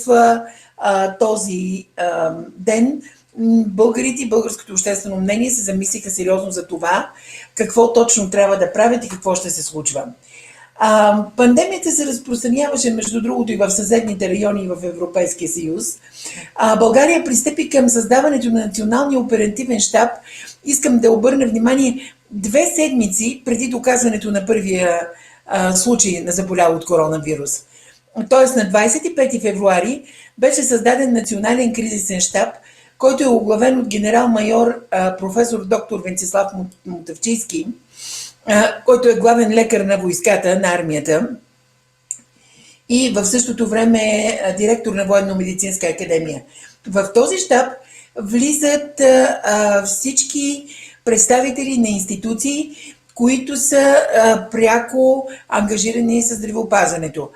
този ден българите и българското обществено мнение се замислиха сериозно за това, какво точно трябва да правят и какво ще се случва. Пандемията се разпространяваше, между другото, и в съседните райони и в Европейския съюз. България пристъпи към създаването на Националния оперативен щаб. Искам да обърна внимание 2 седмици преди доказването на първия случай на заболял от коронавирус. Тоест на 25 февруари беше създаден Национален кризисен щаб, който е оглавен от генерал-майор професор доктор Венцислав Мотавчийски, който е главен лекар на войската, на армията, и в същото време е директор на Военно-медицинска академия. В този щаб влизат всички представители на институции, които са пряко ангажирани с здравеопазването.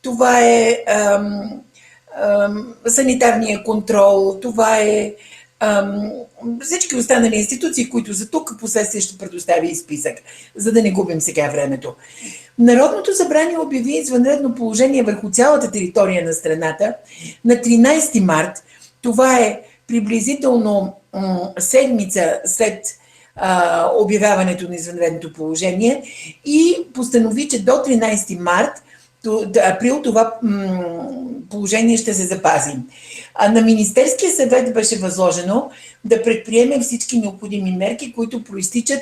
Това е санитарния контрол, това е всички останали институции, които са тук, последствие ще предоставя и списък, за да не губим сега времето. Народното събрание обяви извънредно положение върху цялата територия на страната на 13 март. Това е приблизително седмица след обявяването на извънредното положение, и постанови, че до 13 март април това положение ще се запази. На Министерския съвет беше възложено да предприеме всички необходими мерки, които проистичат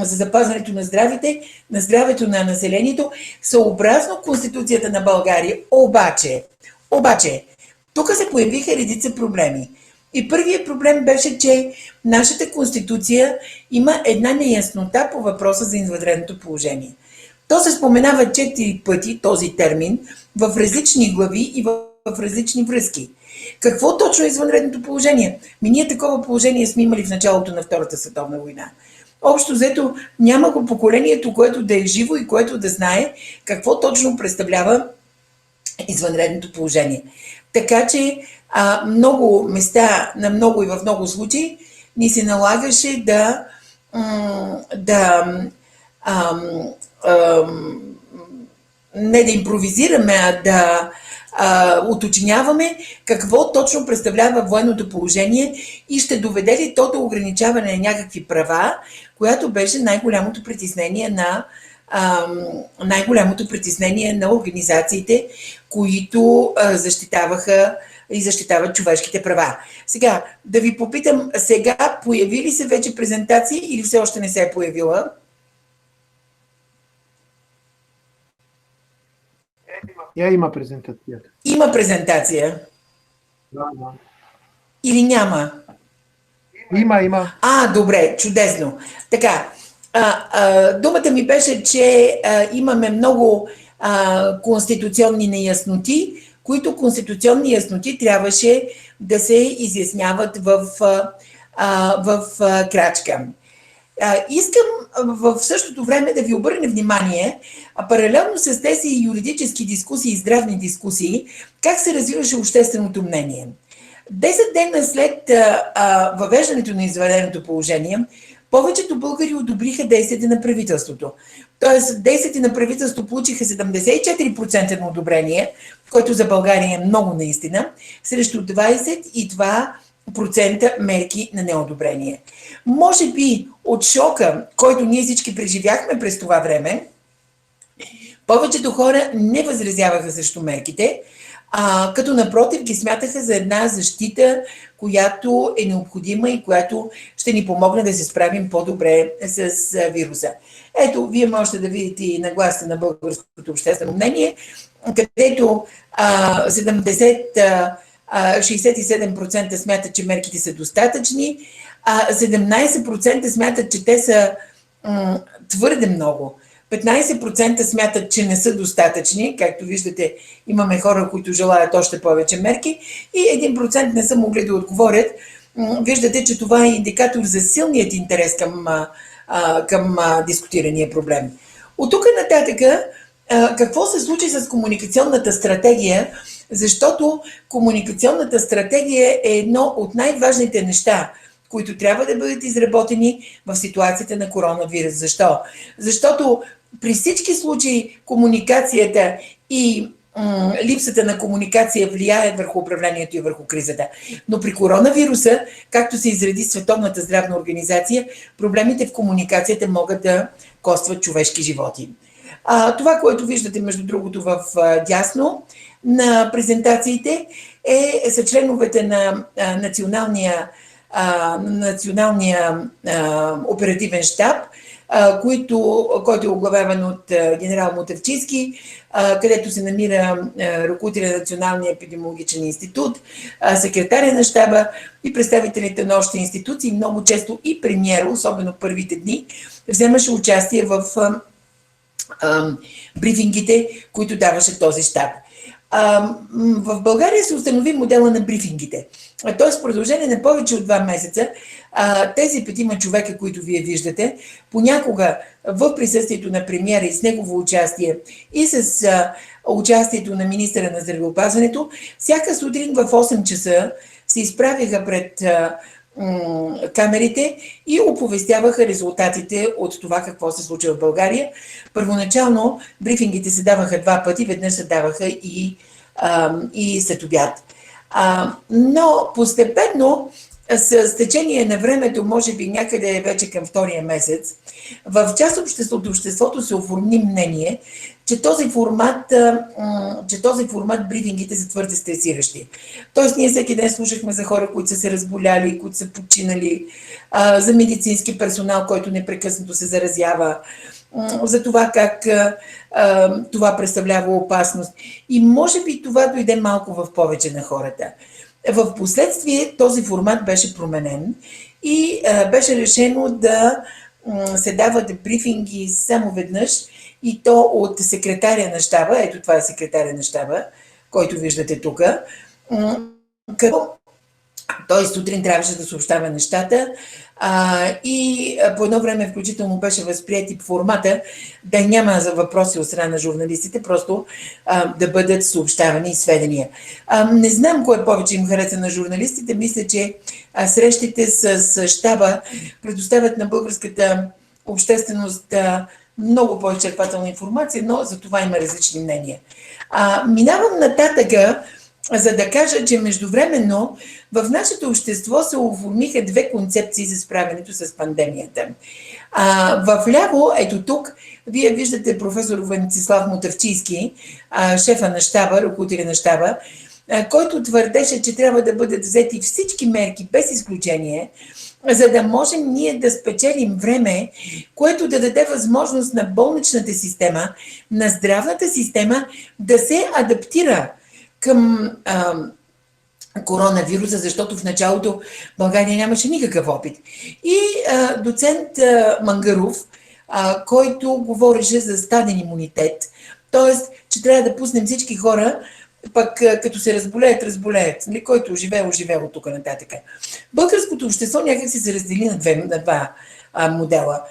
за запазването на здравето на населението, съобразно Конституцията на България. Обаче, тук се появиха редица проблеми. И първият проблем беше, че нашата Конституция има една неяснота по въпроса за извънредното положение. То се споменава 4 пъти, този термин, в различни глави и в различни връзки. Какво точно е извънредното положение? Ние такова положение сме имали в началото на Втората световна война. Общо взето няма го поколението, което да е живо и което да знае какво точно представлява извънредното положение. Така че много места, на много и в много случаи ни се налагаше не да импровизираме, а да уточняваме какво точно представлява военното положение и ще доведе ли то до ограничаване на някакви права, която беше най-голямото притеснение на организациите, които защитаваха и защитават човешките права. Сега, да ви попитам, сега появи ли се вече презентации или все още не се е появила?
Има презентацията.
Има презентация?
Да.
Или няма?
Има.
Добре, чудесно. Така, думата ми беше, че имаме много конституционни неясноти, които конституционни ясноти трябваше да се изясняват в крачка. Искам в същото време да ви обърна внимание, паралелно с тези юридически дискусии и здравни дискусии, как се развиваше общественото мнение. 10 дена след въвеждането на извънредното положение, повечето българи одобриха действията на правителството. Тоест, действията на правителството получиха 74% на одобрение, което за България е много наистина, срещу 22% мерки на неодобрение. Може би от шока, който ние всички преживяхме през това време, повечето хора не възразяваха срещу мерките, като напротив ги смятаха за една защита, която е необходима и която ще ни помогне да се справим по-добре с вируса. Ето, вие можете да видите и нагласите на българското обществено мнение, където 67% смятат, че мерките са достатъчни, а 17% смятат, че те са твърде много. 15% смятат, че не са достатъчни. Както виждате, имаме хора, които желаят още повече мерки и 1% не са могли да отговорят. Виждате, че това е индикатор за силният интерес към дискутирания проблем. От тук нататък, какво се случи с комуникационната стратегия? Защото комуникационната стратегия е едно от най-важните неща, които трябва да бъдат изработени в ситуацията на коронавирус. Защо? Защото при всички случаи комуникацията и липсата на комуникация влияе върху управлението и върху кризата. Но при коронавируса, както се изреди Световната здравна организация, проблемите в комуникацията могат да костват човешки животи. Това, което виждате, между другото, в дясно на презентациите, са членовете на националния оперативен щаб, който е оглавяван от генерал Мутафчийски, където се намира ръководителя на Националния епидемиологичен институт, секретаря на щаба и представителите на още институции. Много често и премиера, особено първите дни, вземаше участие в брифингите, които даваше този щаб. В България се установи модела на брифингите. Т.е. в продължение на повече от 2 месеца тези 5 човека, които вие виждате, понякога в присъствието на премиера и с негово участие и с участието на министъра на здравеопазването, всяка сутрин в 8 часа се изправиха пред камерите и оповестяваха резултатите от това какво се случва в България. Първоначално брифингите се даваха 2 пъти, веднъж се даваха и след обяд. Но постепенно, с течение на времето, може би някъде вече към 2-я месец, в част от обществото се оформи мнение, че този формат брифингите са твърде стресиращи. Тоест, ние всеки ден слушахме за хора, които са се разболяли, които са починали, за медицински персонал, който непрекъснато се заразява, за това как това представлява опасност. И може би това дойде малко в повече на хората. В последствие този формат беше променен и беше решено да се дават брифинги само веднъж, и то от секретаря на щаба. Ето, това е секретаря на щаба, който виждате тук. Той сутрин трябваше да съобщава нещата и по едно време включително беше възприет и формата да няма за въпроси от страна на журналистите, просто да бъдат съобщавани сведения. Не знам кое повече им хареса на журналистите. Мисля, че срещите с щаба предоставят на българската общественост много по-изчерпателна информация, но за това има различни мнения. Минавам нататъка, за да кажа, че междувременно в нашето общество се оформиха 2 концепции за справянето с пандемията. Вляво, ето тук, вие виждате професор Венцислав Мутафчийски, шефа на щаба, ръководителя на щаба, който твърдеше, че трябва да бъдат взети всички мерки без изключение, за да можем ние да спечелим време, което да даде възможност на болничната система, на здравната система да се адаптира към коронавируса, защото в началото България нямаше никакъв опит. И доцент Мангаров, който говореше за стаден имунитет, т.е. че трябва да пуснем всички хора, пък като се разболеят. Който оживее от тук нататък. Българското общество някак се раздели на 2 модела.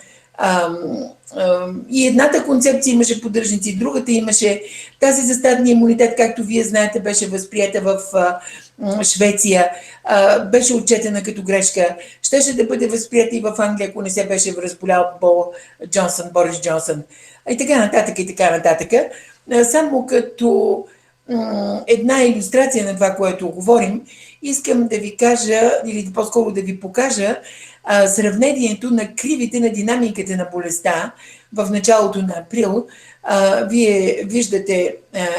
И едната концепция имаше поддръжници, другата имаше тази за стадния имунитет, както вие знаете, беше възприета в Швеция, беше отчетена като грешка, щеше да бъде възприята и в Англия, ако не се беше разболял Борис Джонсън. И така нататък, и така нататък. Само като една илюстрация на това, което говорим, искам да ви кажа, или по-скоро да ви покажа сравнението на кривите на динамиката на болестта в началото на април. Вие виждате,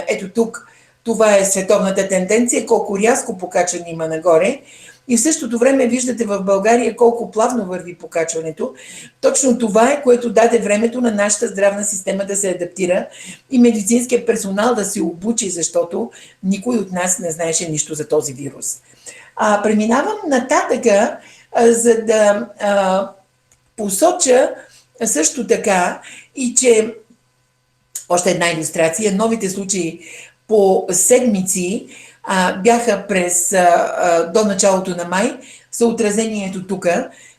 ето тук, това е световната тенденция, колко рязко покачване има нагоре. И в същото време виждате в България колко плавно върви покачването. Точно това е, което даде времето на нашата здравна система да се адаптира и медицинския персонал да се обучи, защото никой от нас не знаеше нищо за този вирус. Преминавам нататъка, за да посоча също така и че още една илюстрация, новите случаи по седмици бяха до началото на май, са отразени ето тук.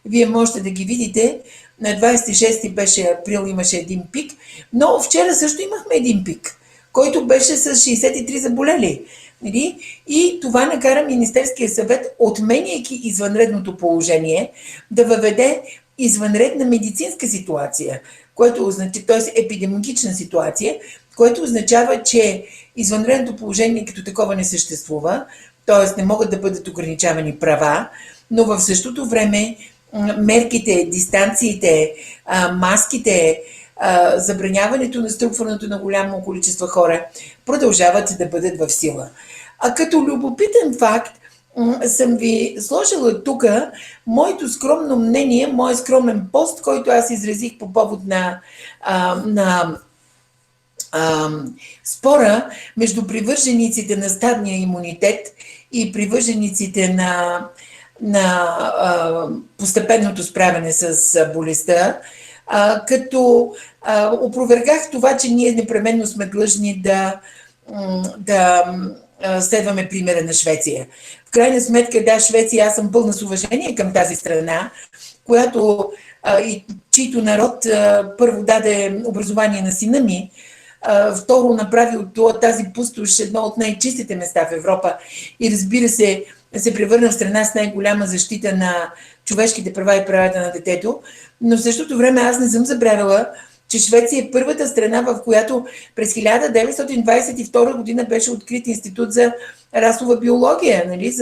Вие можете да ги видите. На 26 беше април, имаше един пик, но вчера също имахме един пик, който беше с 63 заболели. И това накара Министерския съвет, отменяйки извънредното положение, да въведе извънредна медицинска ситуация, което означава, т.е. епидемиологична ситуация, което означава, че извънредното положение като такова не съществува, т.е. не могат да бъдат ограничавани права, но в същото време мерките, дистанциите, маските, забраняването на струпването на голямо количество хора продължават да бъдат в сила. Като любопитен факт, съм ви сложила тук моето скромно мнение, моят скромен пост, който аз изразих по повод на спора между привържениците на стадния имунитет и привържениците на постепенното справяне с болестта, като опровергах това, че ние непременно сме длъжни да следваме примера на Швеция. В крайна сметка, да, Швеция, аз съм пълна с уважение към тази страна, която и чийто народ първо даде образование на сина ми, второ направи от тази пустош едно от най-чистите места в Европа и разбира се превърна в страна с най-голяма защита на човешките права и правата на детето, но в същото време аз не съм забравила, че Швеция е първата страна, в която през 1922 година беше открит институт за расова биология, нали,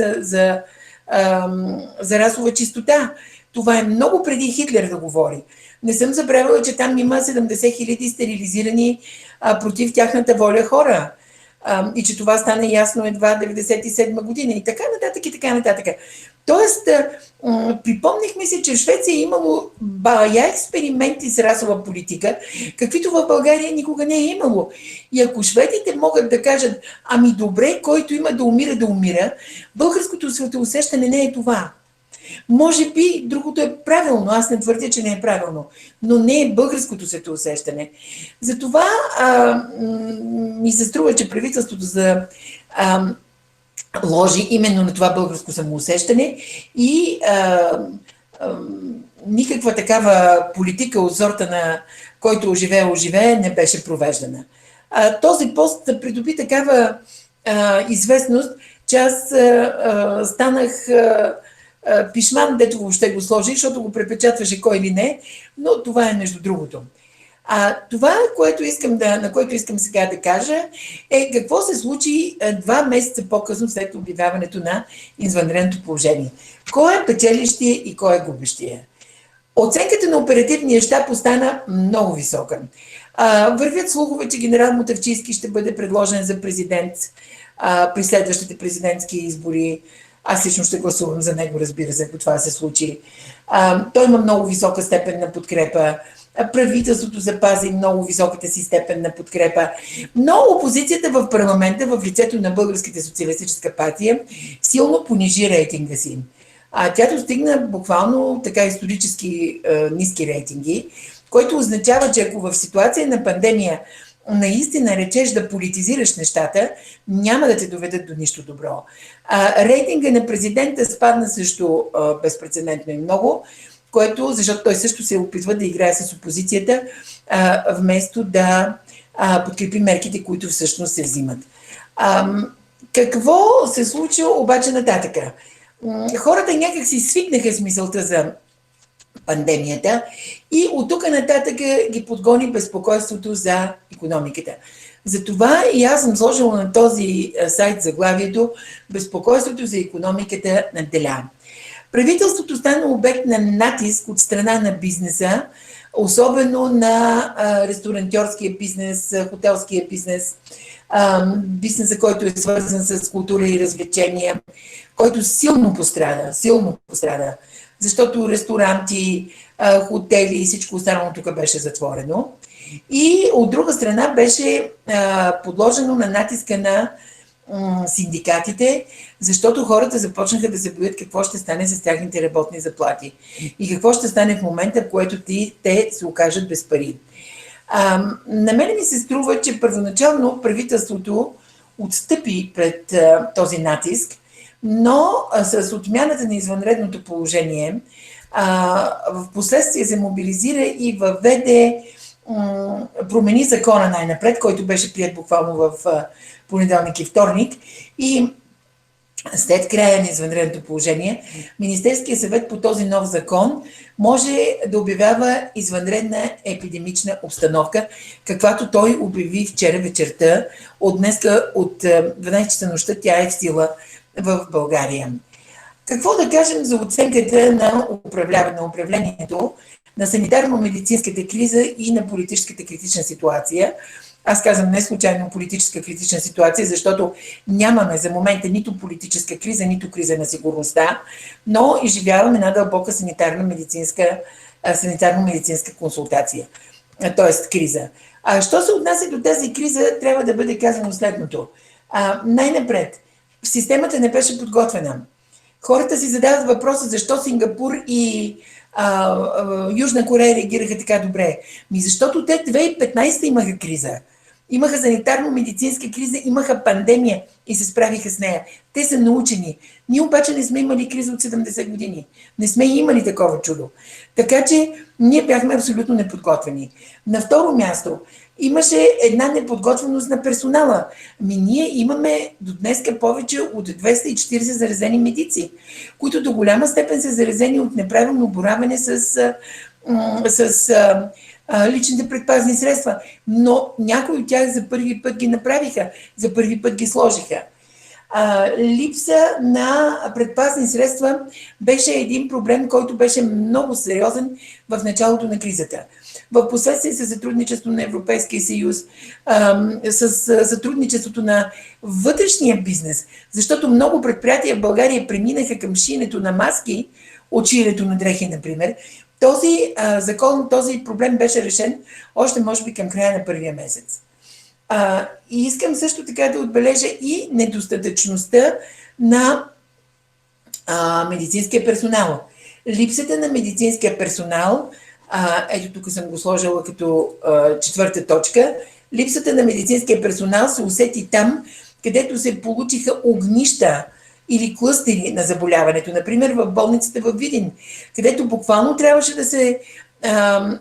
за расова чистота. Това е много преди Хитлер да говори. Не съм забравила, че там има 70 хиляди стерилизирани против тяхната воля хора. И че това стане ясно едва 1997 година и така нататък и така нататък. Тоест, припомнихме се, че в Швеция е имало бая експерименти с расова политика, каквито в България никога не е имало. И ако шведите могат да кажат, ами добре, който има да умира, българското светоусещане не е това. Може би другото е правилно, аз не твърдя, че не е правилно, но не е българското светоусещане. Затова ми се струва, че правителството ложи именно на това българско самоусещане и никаква такава политика от сорта на който оживее, не беше провеждана. Този пост придоби такава известност, че аз станах пишман, дето въобще го сложи, защото го препечатваше кой или не, но това е между другото. Това, на което искам сега да кажа, е какво се случи 2 месеца по-късно след обявяването на извънредното положение. Кой е печелищия и кой е губещия? Оценката на оперативния щаб остана много висока. Вървят слухове, че генерал Мутафчийски ще бъде предложен за президент при следващите президентски избори. Аз лично ще гласувам за него, разбира се, ако това се случи. Той има много висока степен на подкрепа. Правителството запази много високата си степен на подкрепа. Но опозицията в парламента, в лицето на Българската социалистическа партия, силно понижи рейтинга си. Тя достигна буквално така исторически ниски рейтинги, който означава, че ако в ситуация на пандемия наистина речеш да политизираш нещата, няма да те доведат до нищо добро. Рейтинга на президента спадна също безпрецедентно и много, защото той също се опитва да играе с опозицията, вместо да подкрепи мерките, които всъщност се взимат. Какво се случи обаче нататъка? Хората някак си свикнаха с мисълта за пандемията и от тук нататък ги подгони безпокойството за икономиката. Затова и аз съм сложила на този сайт заглавието "Безпокойството за икономиката надделя". Правителството стана обект на натиск от страна на бизнеса, особено на ресторантьорския бизнес, хотелския бизнес, бизнеса, който е свързан с култура и развлечения, който силно пострада, защото ресторанти, хотели и всичко останало тук беше затворено. И от друга страна беше подложено на натиска на синдикатите, защото хората започнаха да се боят какво ще стане с тяхните работни заплати и какво ще стане в момента, в който те се окажат без пари. На мен ми се струва, че първоначално правителството отстъпи пред този натиск, но с отмяната на извънредното положение в последствие се мобилизира и въведе, промени закона най-напред, който беше прият буквално в понеделник и вторник, и след края на извънредното положение, Министерския съвет по този нов закон може да обявява извънредна епидемична обстановка, каквато той обяви вчера вечерта. От днеска от 12 часа нощта тя е в сила в България. Какво да кажем за оценката на управлението, на санитарно-медицинската криза и на политическата критична ситуация? Аз казвам не случайно политическа критична ситуация, защото нямаме за момента нито политическа криза, нито криза на сигурността, но изживяваме една дълбока санитарно-медицинска консултация, т.е. криза. Що се отнася до тази криза, трябва да бъде казано следното. Най-напред, системата не беше подготвена. Хората си задават въпроса защо Сингапур и Южна Корея реагираха така добре. Защото те 2015 имаха криза. Имаха санитарно-медицинска криза, имаха пандемия и се справиха с нея. Те са научени. Ние обаче не сме имали криза от 70 години. Не сме имали такова чудо. Така че ние бяхме абсолютно неподготвени. На второ място, имаше една неподготвеност на персонала. Ние имаме до днеска повече от 240 заразени медици, които до голяма степен са заразени от неправилно боравене с личните предпазни средства. Но някои от тях за първи път ги направиха, за първи път ги сложиха. Липса на предпазни средства беше един проблем, който беше много сериозен в началото на кризата. В последствие със сътрудничество на Европейския съюз, с сътрудничеството на вътрешния бизнес, защото много предприятия в България преминаха към шиенето на маски от шиенето на дрехи, например. Този закон, този проблем беше решен още може би към края на първия месец. И искам също така да отбележа и недостатъчността на медицинския персонал. Липсата на медицинския персонал, ето тук съм го сложила като четвърта точка, липсата на медицинския персонал се усети там, където се получиха огнища или клъстери на заболяването. Например, в болницата във Видин, където буквално трябваше да се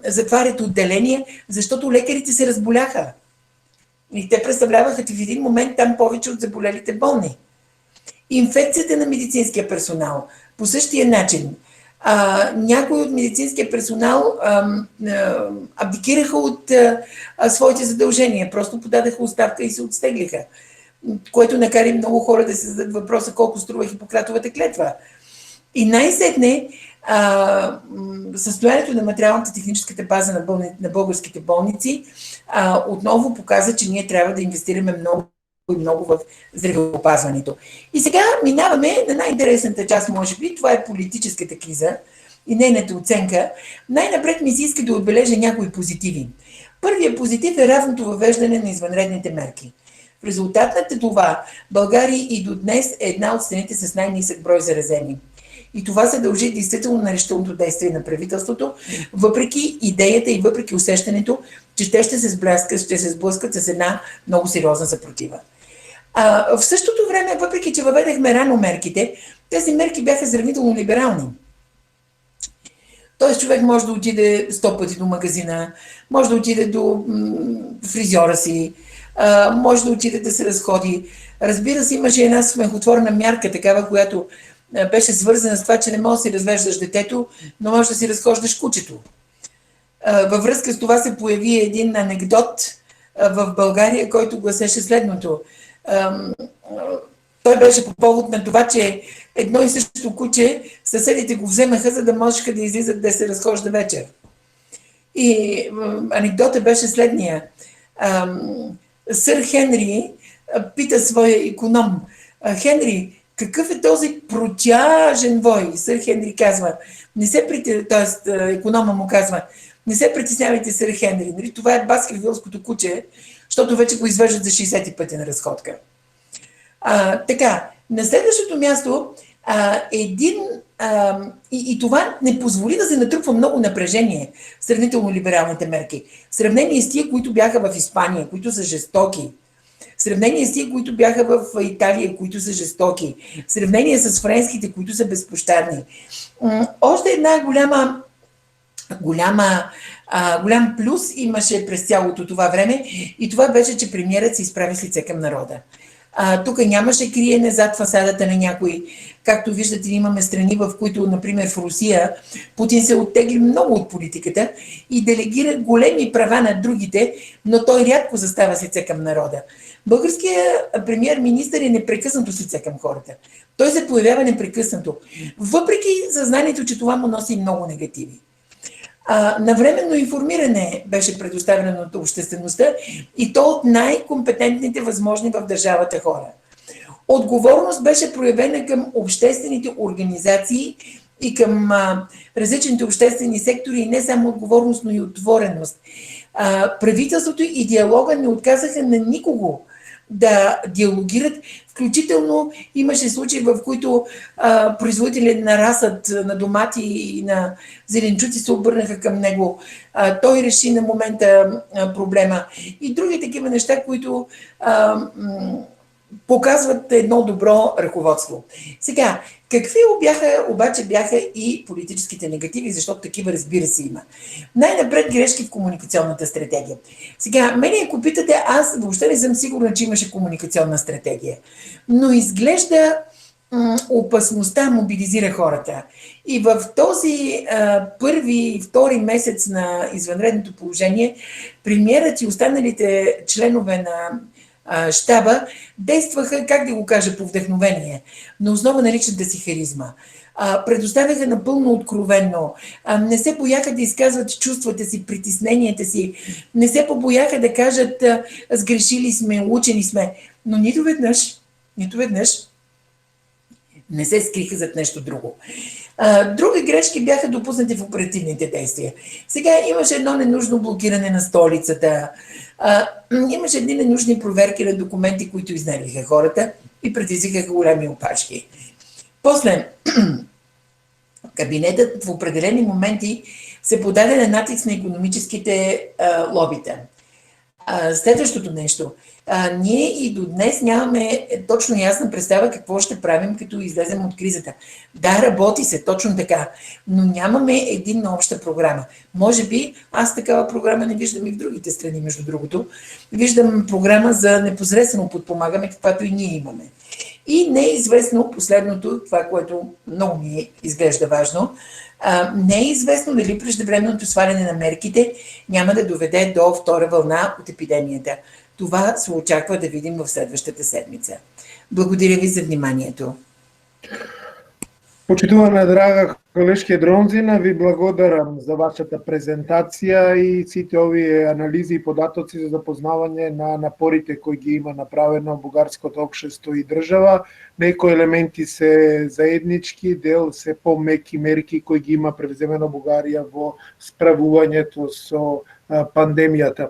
затварят отделения, защото лекарите се разболяха. И те представляваха в един момент там повече от заболелите болни. Инфекцията на медицинския персонал. По същия начин. Някои от медицинския персонал абдикираха от своите задължения. Просто подадаха оставка и се отстеглиха. Което накара много хора да се зададат въпроса колко струва Хипократовата клетва. И най-сетне състоянието на материалната техническата база на българските болници отново показа, че ние трябва да инвестираме много в здравеопазването. И сега минаваме на най-интересната част, може би, това е политическата криза и нейната оценка. Най-напред ми се иска да отбележа някои позитиви. Първият позитив е равното въвеждане на извънредните мерки. В резултат на това България и до днес е една от страните с най-нисък брой заразени. И това се дължи действително на решителното действие на правителството, въпреки идеята и въпреки усещането, че те ще се сблъскат с една много сериозна съпротива. В същото време, въпреки че въведахме рано мерките, тези мерки бяха сравнително либерални. Тоест човек може да отиде 100 пъти до магазина, може да отиде до фризьора си, може да отиде да се разходи. Разбира се, имаше една смехотворна мярка, такава, която беше свързана с това, че не можеш да си развеждаш детето, но можеш да си разхождаш кучето. Във връзка с това се появи един анекдот в България, който гласеше следното. Той беше по повод на това, че едно и също куче съседите го вземаха, за да можеха да излизат да се разхожда вечер. И анекдота беше следния. Сър Хенри пита своя иконом: Хенри, какъв е този протяжен вой? Сър Хенри казва, иконома му казва, не се притеснявайте, сър Хенри, нали? Това е баскервилското куче, защото вече го извеждат за 60 пъти на разходка. Така, на следващото място и това не позволи да се натрупва много напрежение, сравнително либералните мерки. В сравнение с тия, които бяха в Испания, които са жестоки, в сравнение с тия, които бяха в Италия, които са жестоки, в сравнение с френските, които са безпощадни. Още една голям плюс имаше през цялото това време и това беше, че премиерът се изправи с лице към народа. Тук нямаше криене зад фасадата на някой. Както виждате, имаме страни, в които, например в Русия, Путин се оттегли много от политиката и делегира големи права на другите, но той рядко застава с лице към народа. Българският премиер-министър е непрекъснато с лице към хората. Той се появява непрекъснато, въпреки съзнанието, че това му носи много негативи. Навременно информиране беше предоставено от обществеността и то от най-компетентните възможни в държавата хора. Отговорност беше проявена към обществените организации и към различните обществени сектори и не само отговорност, но и отвореност. Правителството и диалога не отказаха на никого да диалогират, включително имаше случаи, в които производители на расът, на домати и на зеленчуци се обърнаха към него. Той реши на момента проблема. И други такива неща, които показват едно добро ръководство. Сега, какви обаче бяха и политическите негативи, защото такива, разбира се, има. Най-напред грешки в комуникационната стратегия. Сега, мене ако питате, аз въобще не съм сигурна, че имаше комуникационна стратегия. Но изглежда опасността мобилизира хората. И в този първи и втори месец на извънредното положение, премиерът и останалите членове на щаба действаха, как да го кажа, по вдъхновение, на основа на личната си харизма. Предоставяха напълно откровенно, не се бояха да изказват чувствата си, притесненията си, не се побояха да кажат сгрешили сме, учени сме, но нито веднъж не се скриха зад нещо друго. Други грешки бяха допуснати в оперативните действия. Сега имаше едно ненужно блокиране на столицата, имаше едни ненужни проверки на документи, които изнервиха хората и предизвикаха голями опашки. После, кабинетът в определени моменти се подаде на натиск на икономическите лобита. Следващото нещо. Ние и до днес нямаме точно ясна представа какво ще правим, като излезем от кризата. Да, работи се, точно така, но нямаме единна обща програма. Може би аз такава програма не виждам и в другите страни, между другото. Виждам програма за непосредствено подпомагане, каквато и ние имаме. И не е известно последното, това, което много ми изглежда важно, не е известно дали преждевременното сваляне на мерките няма да доведе до втора вълна от епидемията. Това се очаква да видим в следващата седмица. Благодаря ви за вниманието.
Почитувана драга колешке Дронзина, ви благодарам за вашата презентација и сите овие анализи и податоци за запознавање на напорите кои ги има направено бугарското општество и држава. Некои елементи се заеднички, дел се помеки мерки кои ги има превземено Бугарија во справувањето со пандемијата.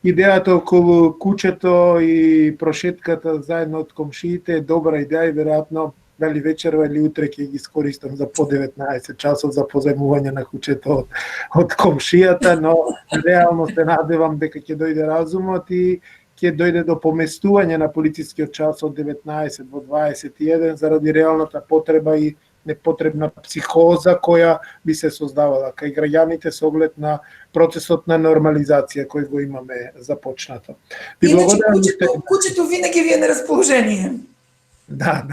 Идејата околу кучето и прошетката заедно од комшиите е добра идеја и веројатно дали вечерва или утре ќе ги искористам за по 19 часов за позајмување на кучето од комшијата, но реално се надевам дека ќе дојде разумот и ќе дојде до поместување на полицискиот час од 19 во 21 заради реалната потреба и непотребна психоза која би се создавала кај граѓаните со оглед на процесот на нормализација кој го имаме започнато. Ви
Иначе
благодарам.
куќето винаги ви е на расположение.
Да.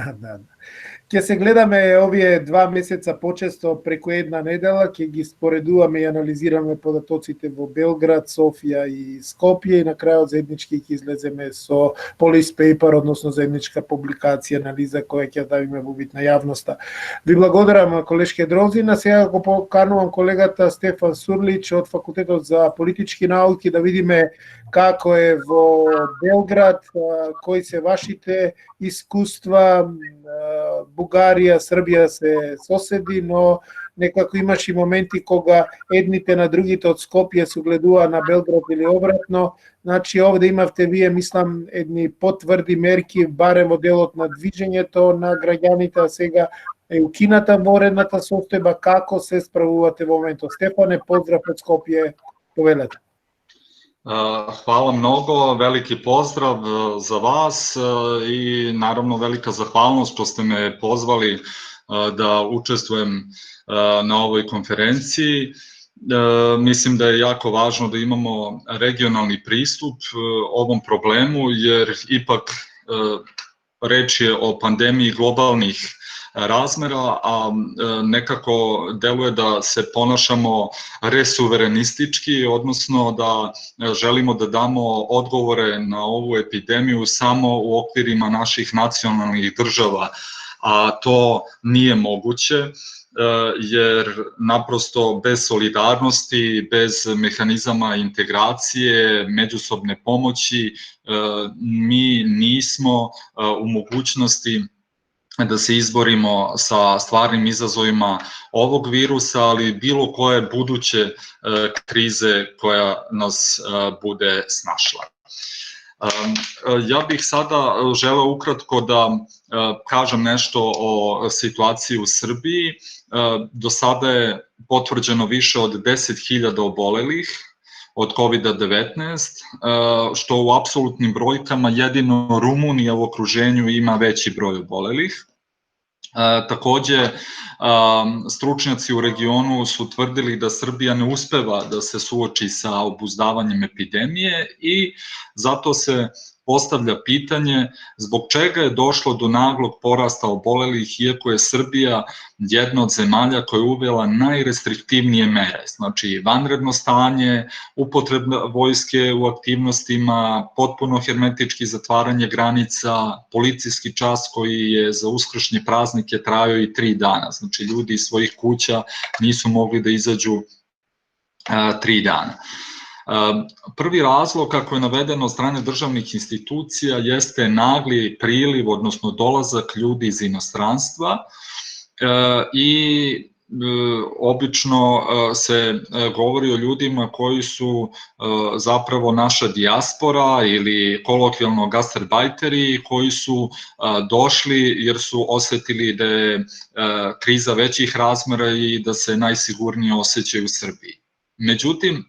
Ќе се гледаме овие 2 месеца почесто преку една недела, ќе ги споредуваме и анализираме податоците во Белград, Софија и Скопје и на крајот заеднички ќе излеземе со police paper, односно заедничка публикација, анализа која ќе давиме во вид на јавноста. Ви благодарам, колешке Дрозина. Сега го поканувам колегата Стефан Сурлич од Факултетот за политички науки да видиме како е во Белград, кои се вашите искуства. Бугарија, Србија се соседи, но некако имаш и моменти кога едните на другите од Скопје се гледува на Белград или обратно. Значи овде имавте вие, мислам, едни потврди мерки, барем во делот на движењето на граѓаните, а сега е укината воредната состојба. Како се справувате во моментот? Стефане, поздрав од Скопје, повелете.
Hvala mnogo, veliki pozdrav za vas i naravno velika zahvalnost što ste me pozvali da učestvujem na ovoj konferenciji. Mislim da je jako važno da imamo regionalni pristup ovom problemu jer ipak reč je o pandemiji globalnih razmera, a nekako deluje da se ponašamo resuverenistički, odnosno da želimo da damo odgovore na ovu epidemiju samo u okvirima naših nacionalnih država, a to nije moguće jer naprosto bez solidarnosti, bez mehanizama integracije, međusobne pomoći mi nismo u mogućnosti da se izborimo sa stvarnim izazovima ovog virusa, ali bilo koje buduće krize koja nas bude snašla. Ja bih sada želeo ukratko da kažem nešto o situaciji u Srbiji. Do sada je potvrđeno više od 10.000 obolelih od COVID-19, što u apsolutnim brojkama jedino Rumunija u okruženju ima veći broj obolelih. Takođe, stručnjaci u regionu su tvrdili da Srbija ne uspeva da se suoči sa obuzdavanjem epidemije i zato se postavlja pitanje zbog čega je došlo do naglog porasta obolelih iako je Srbija jedna od zemalja koja je uvela najrestriktivnije mere, znači vanredno stanje, upotreba vojske u aktivnostima, potpuno hermetički zatvaranje granica, policijski čas koji je za uskršnje praznike trajao i 3 dana, znači ljudi iz svojih kuća nisu mogli da izađu 3 dana. Prvi razlog, kako je navedeno od strane državnih institucija, jeste nagli priliv, odnosno dolazak ljudi iz inostranstva i obično se govori o ljudima koji su zapravo naša dijaspora ili kolokvijalno gastarbajteri koji su došli jer su osetili da je kriza većih razmera i da se najsigurnije osjećaju u Srbiji. Međutim,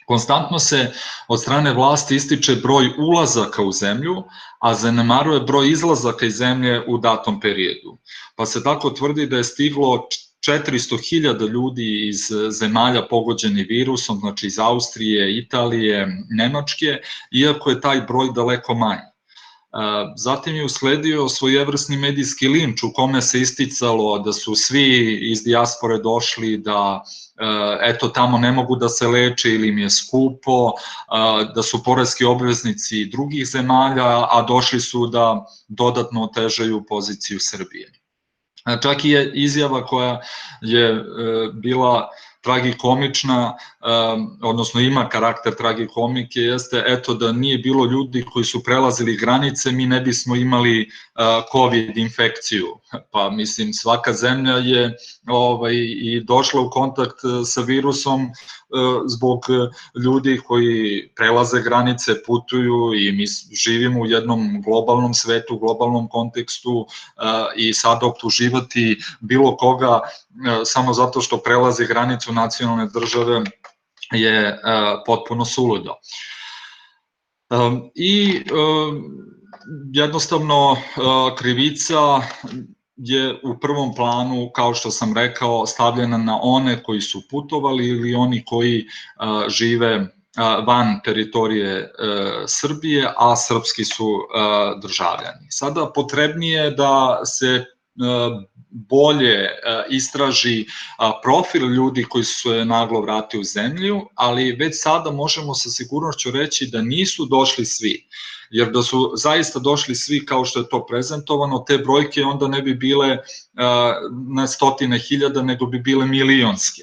konstantno se od strane vlasti ističe broj ulazaka u zemlju, a zanemaruje broj izlazaka iz zemlje u datom periodu. Pa se tako tvrdi da je stiglo 400.000 ljudi iz zemalja pogođeni virusom, znači iz Austrije, Italije, Nemačke, iako je taj broj daleko manji. Zatim je usledio svojevrsni medijski linč u kome se isticalo da su svi iz dijaspore došli da eto tamo ne mogu da se leče ili im je skupo, da su poreski obveznici drugih zemalja, a došli su da dodatno otežaju poziciju Srbije. Čak i je izjava koja je bila tragikomična, odnosno ima karakter tragikomike, jeste eto da nije bilo ljudi koji su prelazili granice, mi ne bismo imali COVID infekciju. Pa mislim svaka zemlja je i došla u kontakt sa virusom zbog ljudi koji prelaze granice, putuju i mi živimo u jednom globalnom svetu, u globalnom kontekstu i sada optuživati bilo koga samo zato što prelazi granicu nacionalne države je potpuno suludo. I jednostavno krivica je u prvom planu, kao što sam rekao, stavljena na one koji su putovali ili oni koji žive van teritorije Srbije, a srpski su državljani. Sada potrebnije da se bolje istraži profil ljudi koji su se naglo vratili u zemlju, ali već sada možemo sa sigurnošću reći da nisu došli svi. Jer da su zaista došli svi kao što je to prezentovano, te brojke onda ne bi bile na stotine hiljada, nego bi bile milionske.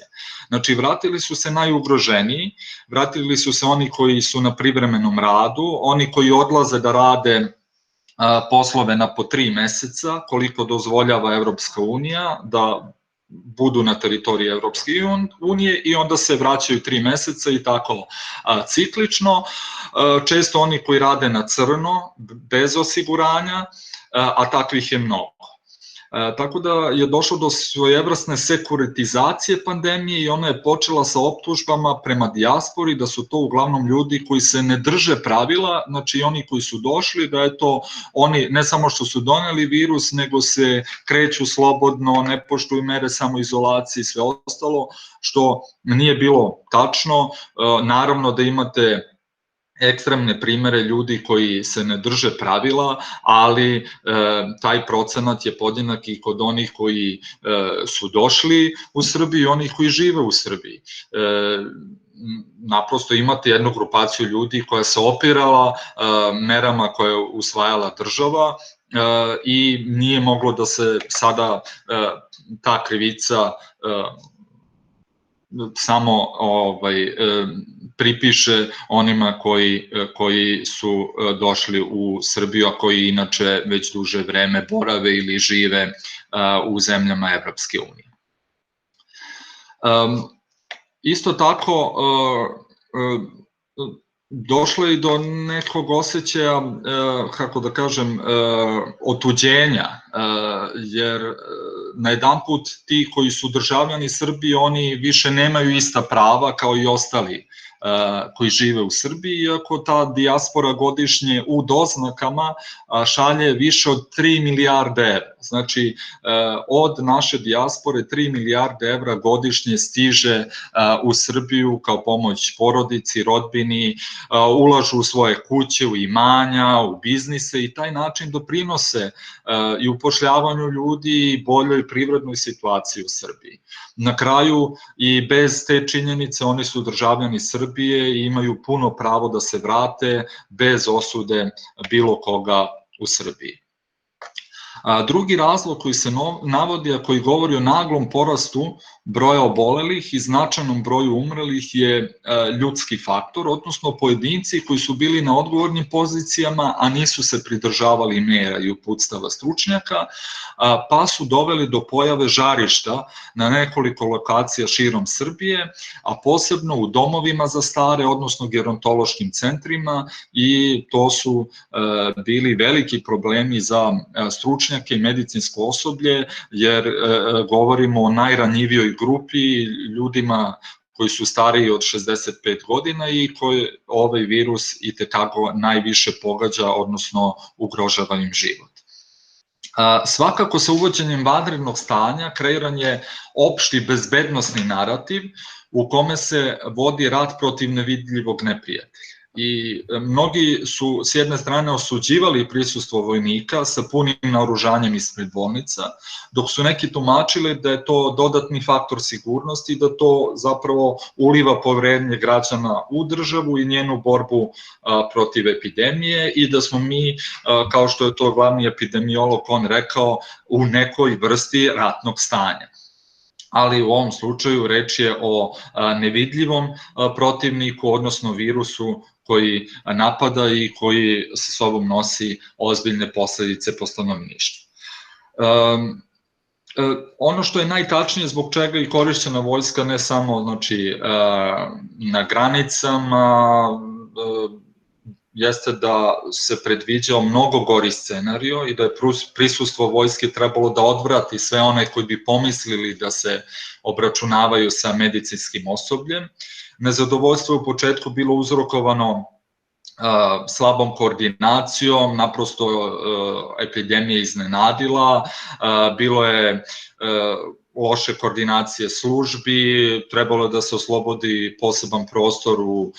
Znači, vratili su se najugroženiji, vratili su se oni koji su na privremenom radu, oni koji odlaze da rade poslove na po 3 meseca, koliko dozvoljava Evropska unija, da budu na teritoriji Evropske unije i onda se vraćaju 3 meseca i tako ciklično. Često oni koji rade na crno, bez osiguranja, a takvih je mnogo. Tako da je došlo do svojevrsne sekuritizacije pandemije i ona je počela sa optužbama prema dijaspori da su to uglavnom ljudi koji se ne drže pravila, znači oni koji su došli, da je to oni ne samo što su doneli virus, nego se kreću slobodno, ne poštuju mere samoizolacije i sve ostalo, što nije bilo tačno. Naravno da imate ekstremne primere ljudi koji se ne drže pravila, ali taj procenat je podjednak i kod onih koji su došli u Srbiji i onih koji žive u Srbiji. Naprosto imate jednu grupaciju ljudi koja se opirala merama koje je usvajala država i nije moglo da se sada ta krivica samo pripiše onima koji su došli u Srbiju, a koji inače već duže vreme borave ili žive u zemljama Evropske unije. Isto tako, došlo je i do nekog osjećaja, kako da kažem, otuđenja, jer na jedan put ti koji su državljani Srbije, oni više nemaju ista prava kao i ostali koji žive u Srbiji, iako ta dijaspora godišnje u doznakama šalje više od 3 milijarde evra. Znači, od naše dijaspore 3 milijarde evra godišnje stiže u Srbiju kao pomoć porodici, rodbini, ulažu u svoje kuće, u imanja, u biznise i taj način doprinose i upošljavanju ljudi i boljoj privrednoj situaciji u Srbiji. Na kraju, i bez te činjenice, oni su državljani Srbije i imaju puno pravo da se vrate bez osude bilo koga u Srbiji. Drugi razlog koji se navodi, a koji govori o naglom porastu broja obolelih i značajnom broju umrlih je ljudski faktor, odnosno pojedinci koji su bili na odgovornim pozicijama, a nisu se pridržavali mera i uputstava stručnjaka, pa su doveli do pojave žarišta na nekoliko lokacija širom Srbije, a posebno u domovima za stare, odnosno gerontološkim centrima, i to su bili veliki problemi za stručnjake i medicinsko osoblje, jer govorimo o najranjivijoj grupi, ljudima koji su stariji od 65 godina i koje ovaj virus itekako najviše pogađa, odnosno ugrožava im život. Svakako sa uvođenjem vanrednog stanja kreiran je opšti bezbednosni narativ u kome se vodi rat protiv nevidljivog neprijatelja. I mnogi su s jedne strane osuđivali prisustvo vojnika sa punim naoružanjem ispred bolnica, dok su neki tumačili da je to dodatni faktor sigurnosti i da to zapravo uliva poverenje građana u državu i njenu borbu protiv epidemije i da smo mi, kao što je to glavni epidemiolog on rekao, u nekoj vrsti ratnog stanja. Ali u ovom slučaju reč je o nevidljivom protivniku, odnosno virusu koji napada i koji sa sobom nosi ozbiljne posledice po stanovništvu. Ono što je najtačnije zbog čega je korišćena vojska ne samo na granicama, jeste da se predviđao mnogo gori scenario i da je prisustvo vojske trebalo da odvrati sve one koji bi pomislili da se obračunavaju sa medicinskim osobljem. Nezadovoljstvo je u početku bilo uzrokovano slabom koordinacijom, naprosto epidemija iznenadila, bilo je loše koordinacije službi, trebalo je da se oslobodi poseban prostor u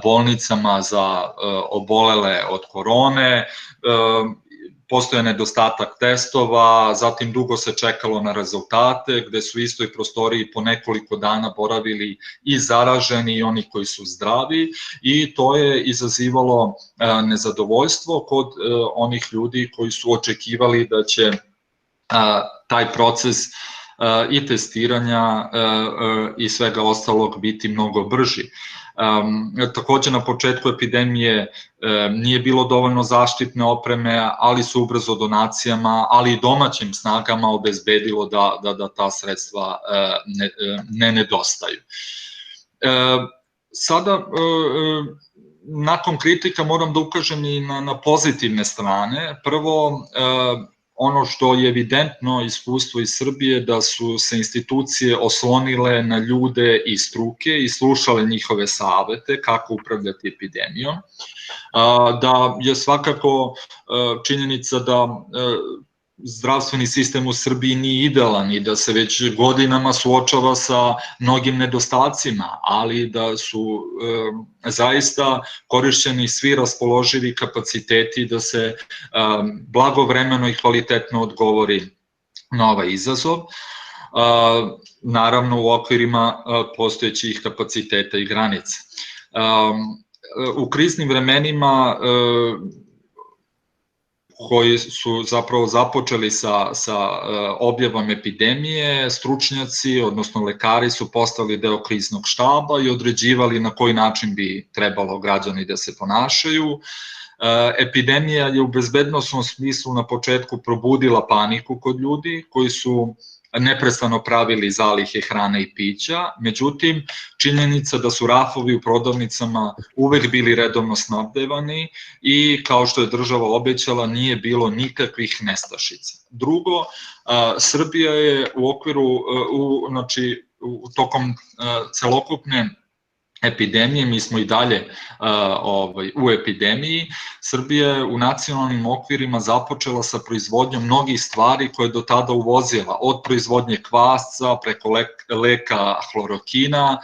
bolnicama za obolele od korone, postoje nedostatak testova, zatim dugo se čekalo na rezultate, gde su u istoj prostoriji po nekoliko dana boravili i zaraženi i oni koji su zdravi, i to je izazivalo nezadovoljstvo kod onih ljudi koji su očekivali da će taj proces i testiranja i svega ostalog biti mnogo brži. Takođe, na početku epidemije nije bilo dovoljno zaštitne opreme, ali su ubrzo donacijama, ali i domaćim snagama obezbedilo da ta sredstva ne nedostaju. Sada, nakon kritika moram da ukažem i na pozitivne strane. Prvo, ono što je evidentno iskustvo iz Srbije, da su se institucije oslonile na ljude iz struke i slušale njihove savete kako upravljati epidemijom, da je svakako činjenica da zdravstveni sistem u Srbiji nije idealan i da se već godinama suočava sa mnogim nedostacima, ali da su zaista korišćeni svi raspoloživi kapaciteti da se blagovremeno i kvalitetno odgovori na ovaj izazov, naravno u okvirima postojećih kapaciteta i granica. U kriznim vremenima koji su zapravo započeli sa objavom epidemije, stručnjaci, odnosno lekari su postali deo kriznog štaba i određivali na koji način bi trebalo građani da se ponašaju. Epidemija je u bezbednosnom smislu na početku probudila paniku kod ljudi koji su neprestano pravili zalihe hrane i pića, međutim, činjenica da su rafovi u prodavnicama uvek bili redovno snabdevani i, kao što je država obećala, nije bilo nikakvih nestašica. Drugo, Srbija je u okviru, tokom celokupne epidemije, mi smo i dalje u epidemiji, Srbija je u nacionalnim okvirima započela sa proizvodnjom mnogih stvari koje je do tada uvozila, od proizvodnje kvasca, preko leka hlorokina,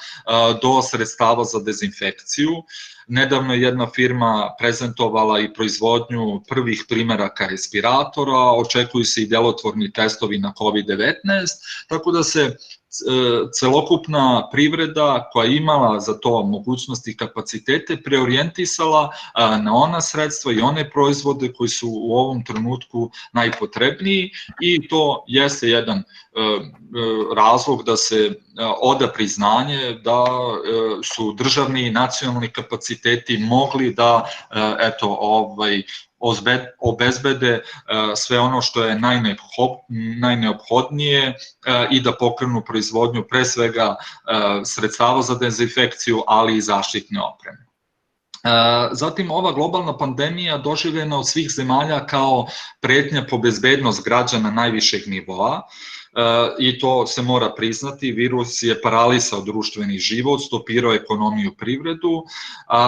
do sredstava za dezinfekciju. Nedavno je jedna firma prezentovala i proizvodnju prvih primeraka respiratora, očekuju se i delotvorni testovi na COVID-19, tako da se celokupna privreda koja je imala za to mogućnosti i kapacitete preorijentisala na ona sredstva i one proizvode koji su u ovom trenutku najpotrebniji, i to jeste jedan razlog da se oda priznanje da su državni i nacionalni kapaciteti mogli da obezbede sve ono što je najneophodnije i da pokrenu proizvodnju pre svega sredstava za dezinfekciju, ali i zaštitne opreme. Zatim, ova globalna pandemija doživljena od svih zemalja kao pretnja po bezbednost građana najvišeg nivoa, i to se mora priznati. Virus je paralisao društveni život, stopirao ekonomiju i privredu,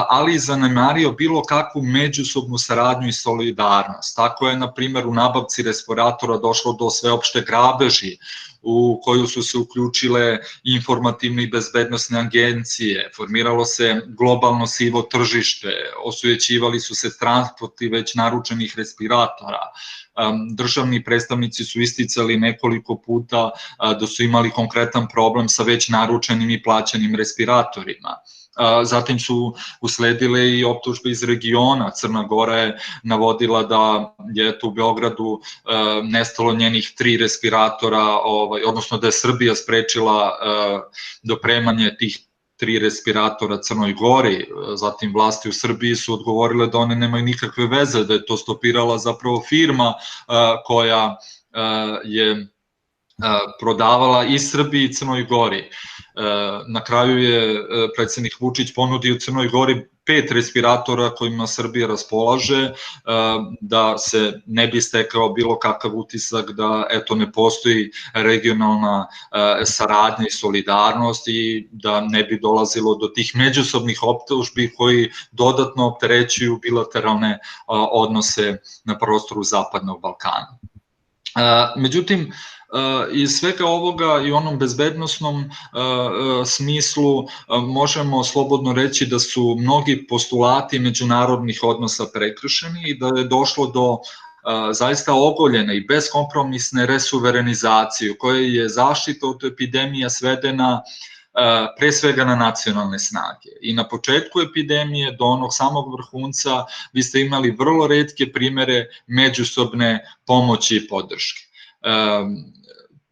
ali i zanemario bilo kakvu međusobnu saradnju i solidarnost. Tako je, na primjer, u nabavci respiratora došlo do sveopšte grabeži u koju su se uključile informativne i bezbednosne agencije, formiralo se globalno sivo tržište, osujećivali su se transporti već naručenih respiratora. Državni predstavnici su isticali nekoliko puta da su imali konkretan problem sa već naručenim i plaćenim respiratorima. Zatim su usledile i optužbe iz regiona. Crna Gora je navodila da je u Beogradu nestalo njenih 3 respiratora, odnosno da je Srbija sprečila dopremanje tih 3 respiratora Crnoj Gori. Zatim vlasti u Srbiji su odgovorile da one nemaju nikakve veze, da je to stopirala zapravo firma koja je prodavala i Srbiji i Crnoj Gori. Na kraju je predsednik Vučić ponudio Crnoj Gori 5 respiratora kojima Srbija raspolaže, da se ne bi stekao bilo kakav utisak da eto ne postoji regionalna saradnja i solidarnost i da ne bi dolazilo do tih međusobnih optužbi koji dodatno opterećuju bilateralne odnose na prostoru Zapadnog Balkana. Međutim, iz svega ovoga i onom bezbednosnom smislu možemo slobodno reći da su mnogi postulati međunarodnih odnosa prekršeni i da je došlo do zaista ogoljene i beskompromisne resuverenizacije u kojoj je zaštita od epidemija svedena pre svega na nacionalne snage. I na početku epidemije do onog samog vrhunca vi ste imali vrlo retke primere međusobne pomoći i podrške.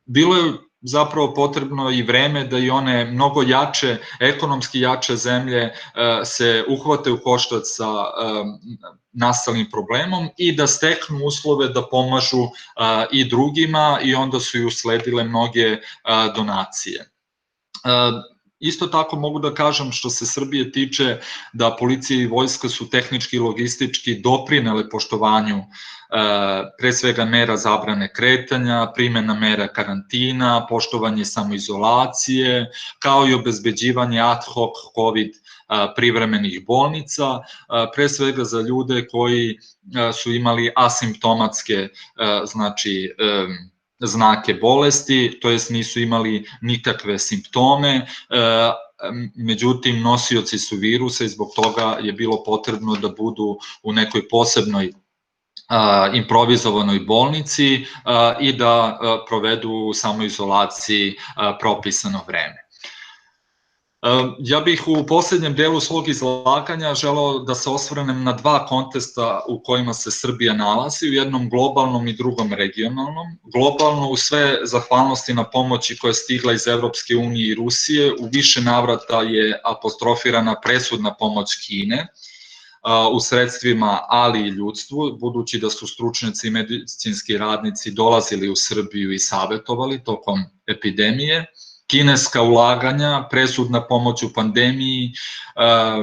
Bilo je zapravo potrebno i vreme da i one mnogo jače, ekonomski jače zemlje se uhvate u koštac sa nastalim problemom i da steknu uslove da pomažu i drugima i onda su i usledile mnoge donacije. Isto tako mogu da kažem što se Srbije tiče da policija i vojska su tehnički i logistički doprinele poštovanju pre svega mera zabrane kretanja, primjena mera karantina, poštovanje samoizolacije, kao i obezbeđivanje ad hoc COVID privremenih bolnica, pre svega za ljude koji su imali asimptomatske znake bolesti, to jest nisu imali nikakve simptome, međutim nosioci su virusa i zbog toga je bilo potrebno da budu u nekoj posebnoj improvizovanoj bolnici i da provedu u samoizolaciji propisano vreme. Ja bih u poslednjem delu svog izlaganja želeo da se osvrnem na dva konteksta u kojima se Srbija nalazi, u jednom globalnom i drugom regionalnom. Globalno u sve zahvalnosti na pomoći koja je stigla iz Evropske unije i Rusije, u više navrata je apostrofirana presudna pomoć Kine u sredstvima, ali i ljudstvu, budući da su stručnjaci i medicinski radnici dolazili u Srbiju i savetovali tokom epidemije. Kineska ulaganja, presudna pomoć u pandemiji,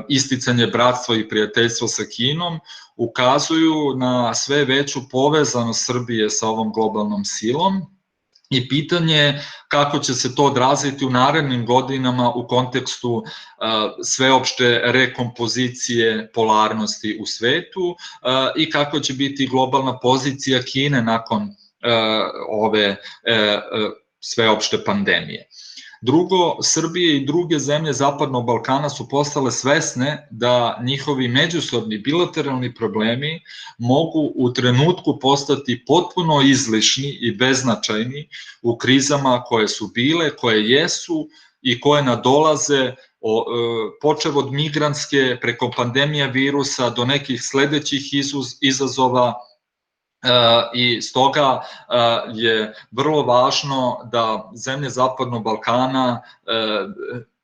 isticanje bratstva i prijateljstva sa Kinom ukazuju na sve veću povezanost Srbije sa ovom globalnom silom i pitanje je kako će se to odraziti u narednim godinama u kontekstu sveopšte rekompozicije polarnosti u svetu i kako će biti globalna pozicija Kine nakon ove sveopšte pandemije. Drugo, Srbije i druge zemlje Zapadnog Balkana su postale svesne da njihovi međusobni bilateralni problemi mogu u trenutku postati potpuno izlišni i beznačajni u krizama koje su bile, koje jesu i koje nadolaze, počev od migrantske preko pandemija virusa do nekih sledećih izazova. I stoga je vrlo važno da zemlje Zapadnog Balkana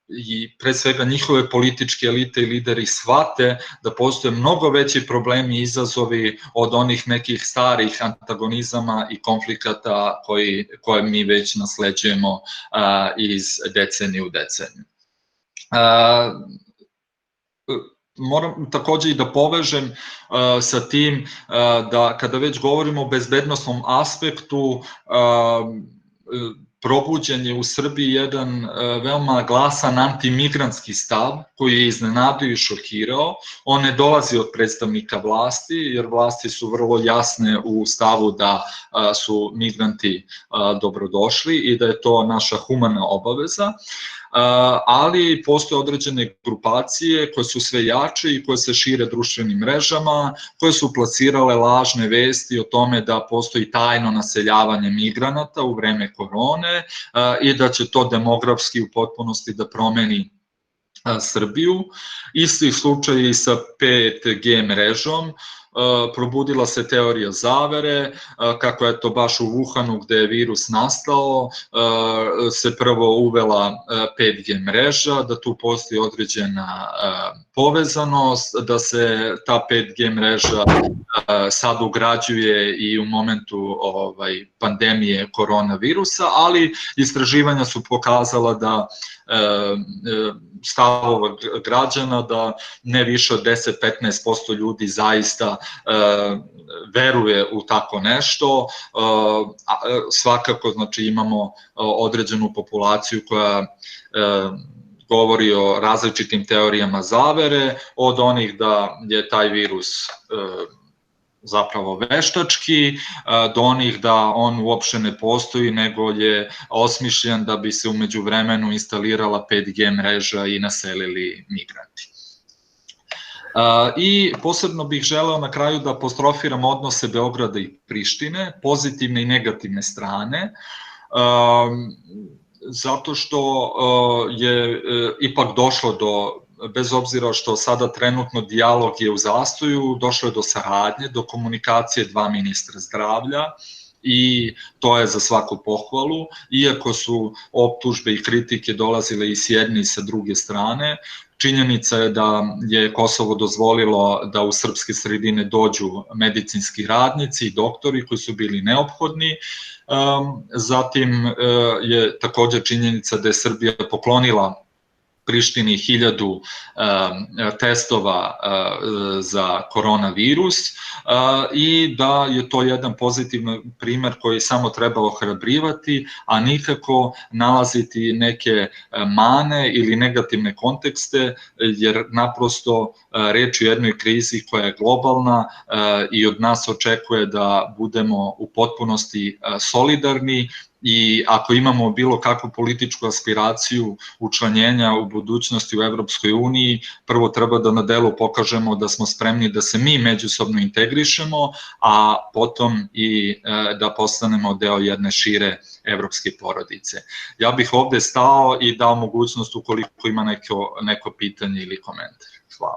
i pre svega njihove političke elite i lideri shvate da postoje mnogo veći problemi i izazovi od onih nekih starih antagonizama i konflikata koje mi već nasleđujemo iz decenije u deceniju. Moram takođe i da povežem sa tim da kada već govorimo o bezbednosnom aspektu, probuđen je u Srbiji jedan veoma glasan antimigrantski stav koji je iznenadio i šokirao. On ne dolazi od predstavnika vlasti, jer vlasti su vrlo jasne u stavu da su migranti dobrodošli i da je to naša humana obaveza. Ali postoje određene grupacije koje su sve jače i koje se šire društvenim mrežama, koje su plasirale lažne vesti o tome da postoji tajno naseljavanje migranata u vreme korone i da će to demografski u potpunosti da promeni Srbiju. Isti slučaj i sa 5G mrežom. Probudila se teorija zavere, kako je to baš u Wuhanu gde je virus nastao, se prvo uvela 5G mreža, da tu postoji određena povezanost, da se ta 5G mreža sad ugrađuje i u momentu pandemije koronavirusa, ali istraživanja su pokazala da stavova građana da ne više od 10-15% ljudi zaista veruje u tako nešto. Svakako, znači, imamo određenu populaciju koja govori o različitim teorijama zavere, od onih da je taj virus zapravo veštački, do onih da on uopšte ne postoji, nego je osmišljen da bi se umeđu vremenu instalirala 5G mreža i naselili migranti. I posebno bih želeo na kraju da apostrofiram odnose Beograda i Prištine, pozitivne i negativne strane, zato što je ipak došlo do, bez obzira što sada trenutno dijalog je u zastoju, došlo je do saradnje, do komunikacije dva ministra zdravlja i to je za svaku pohvalu, iako su optužbe i kritike dolazile i s jedne i sa druge strane. Činjenica je da je Kosovo dozvolilo da u srpske sredine dođu medicinski radnici i doktori koji su bili neophodni. Zatim je takođe činjenica da je Srbija poklonila Prištini 1000 testova za koronavirus i da je to jedan pozitivan primer koji samo treba ohrabrivati, a nikako nalaziti neke mane ili negativne kontekste, jer naprosto reč je o jednoj krizi koja je globalna i od nas očekuje da budemo u potpunosti solidarni. I ako imamo bilo kakvu političku aspiraciju učlanjenja u budućnosti u Evropskoj uniji, prvo treba da na delu pokažemo da smo spremni da se mi međusobno integrišemo, a potom i da postanemo deo jedne šire evropske porodice. Ja bih ovde stao i dao mogućnost ukoliko ima neko pitanje ili komentar. Hvala.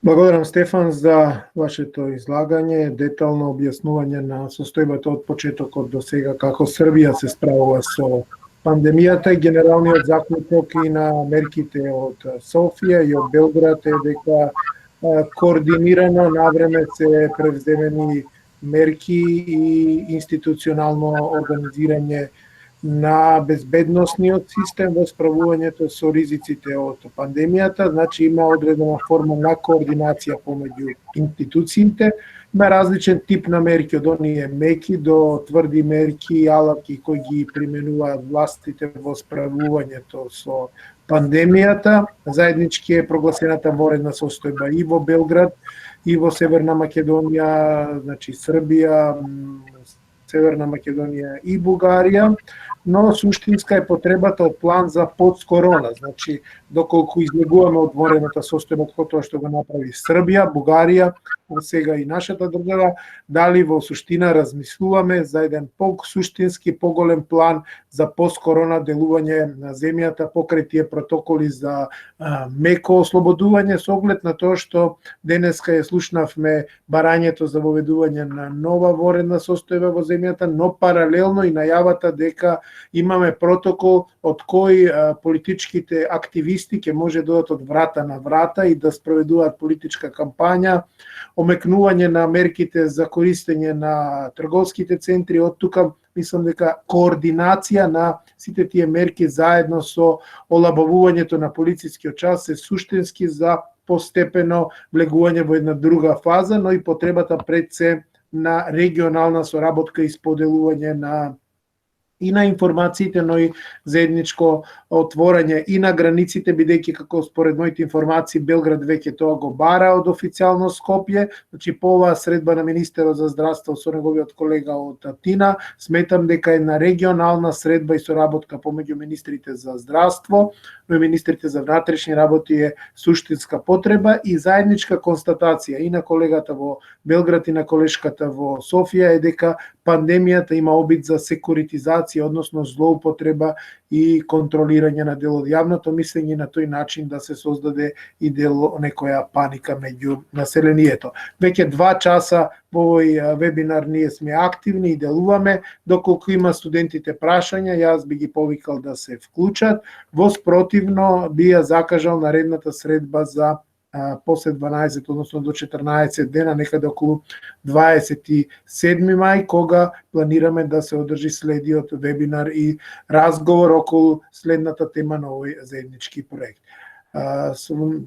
Благодарам, Стефан, за вашето излагање, детално објаснување на состојбата од почетокот до сега, како Србија се справува со пандемијата и генералниот заклучок и на мерките од Софија и од Белград е дека координирано навреме се превземени мерки и институционално организирање на безбедносниот систем во справувањето со ризиците од пандемијата, значи има одредена форма на координација помеѓу институциите, има различен тип на мерки, од оние меки до тврди мерки и алаки кои ги применуваат властите во справувањето со пандемијата. Заеднички е прогласената воредна состојба и во Белград, и во Северна Македонија, значи Србија, Северна Македонија и Бугарија, но суштинска е потребата од план за посткорона, значи доколку излегуваме од ворената состојба како тоа што го направи Србија, Бугарија, сега и нашата држава, дали во суштина размислуваме за еден суштински поголем план за посткорона делување на земјата покрај тие протоколи за меко ослободување, со оглед на тоа што денеска ја слушнавме барањето за воведување на нова воредна состојба во земјата, но паралелно и најавата дека имаме протокол од кој политичките активисти ќе може да додат од врата на врата и да спроведуваат политичка кампања, омекнување на мерките за користење на трговските центри. Од тука мислам дека координација на сите тие мерки заедно со олабавувањето на полицискиот час е суштински за постепено влегување во една друга фаза, но и потребата пред се на регионална соработка и споделување на информациите, но и заедничко отворање и на границите, бидејќи како според моите информации Белград веќе тоа го бара од официјално Скопје, значи по оваа средба на министерот за здравство со неговиот колега од Атина, сметам дека една регионална средба и соработка помеѓу министрите за здравство, но и министрите за внатрешни работи е суштинска потреба и заедничка констатација и на колегата во Белград и на колешката во Софија е дека пандемијата има обид за секуритизација, односно злоупотреба и контролирање на дел од јавното мислење на тој начин да се создаде и некоја паника меѓу населението. Веќе 2 часа во овој вебинар ние сме активни и делуваме, доколку има студентите прашања, јас би ги повикал да се вклучат, во спротивно би ја закажал наредната средба за после 12, односно до 14 дена, некаде околу 27 мај, кога планираме да се одржи следиот вебинар и разговор околу следната тема на овој заеднички проект.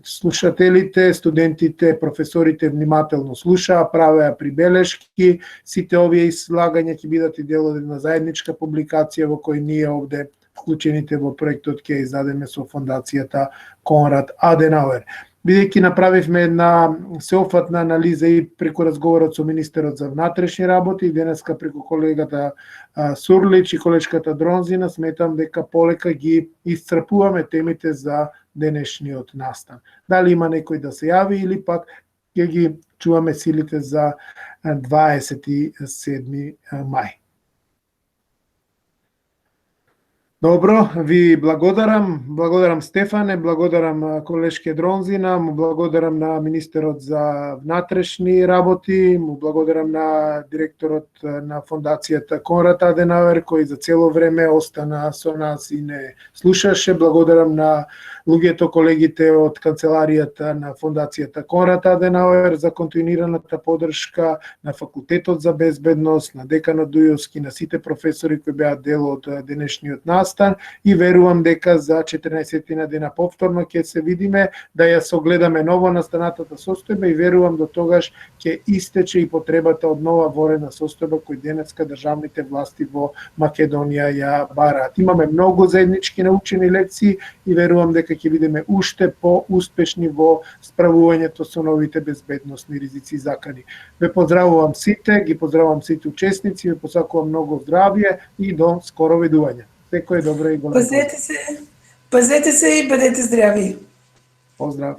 Слушателите, студентите, професорите внимателно слушаа, правеа прибелешки, сите овие излагања ќе бидат и дел од една заедничка публикација во кој ние овде вклучените во проектот ќе издадеме со фондацијата Конрад Аденауер. Бидејќи направивме една сеопфатна анализа и преку разговорот со министерот за внатрешни работи и денеска преку колегата Сурлич и колешката Дронзина, сметам дека полека ги исцрпуваме темите за денешниот настан. Дали има некој да се јави или пак ќе ги чуваме силите за 27 мај. Добро, ви благодарам Стефане, благодарам колешке Дронзина, му благодарам на министерот за внатрешни работи, му благодарам на директорот на фондацијата Конрад Аденауер, кој за цело време остана со нас и не слушаше. Благодарам на луѓето, колегите од канцеларијата на фондацијата Конрад Аденауер за континуираната поддршка, на факултетот за безбедност, на деканот Дујовски, на сите професори кои беа дел од денешниот настан и верувам дека за 14 дена повторно ќе се видиме, да ја согледаме ново настанатата состојба и верувам до тогаш ќе истече и потребата од нова ворена состојба кој денеска државните власти во Македонија ја бараат. Имаме многу заеднички научени лекции и верувам дека ќе бидеме уште по-успешни во справувањето со новите безбедносни ризици и закани. Ве поздравувам сите, ги поздравувам сите учесници, ве посакувам многу здравје и до скоро видување. Секој добро и голем.
Пазете се и бъдете здрави.
Поздрав.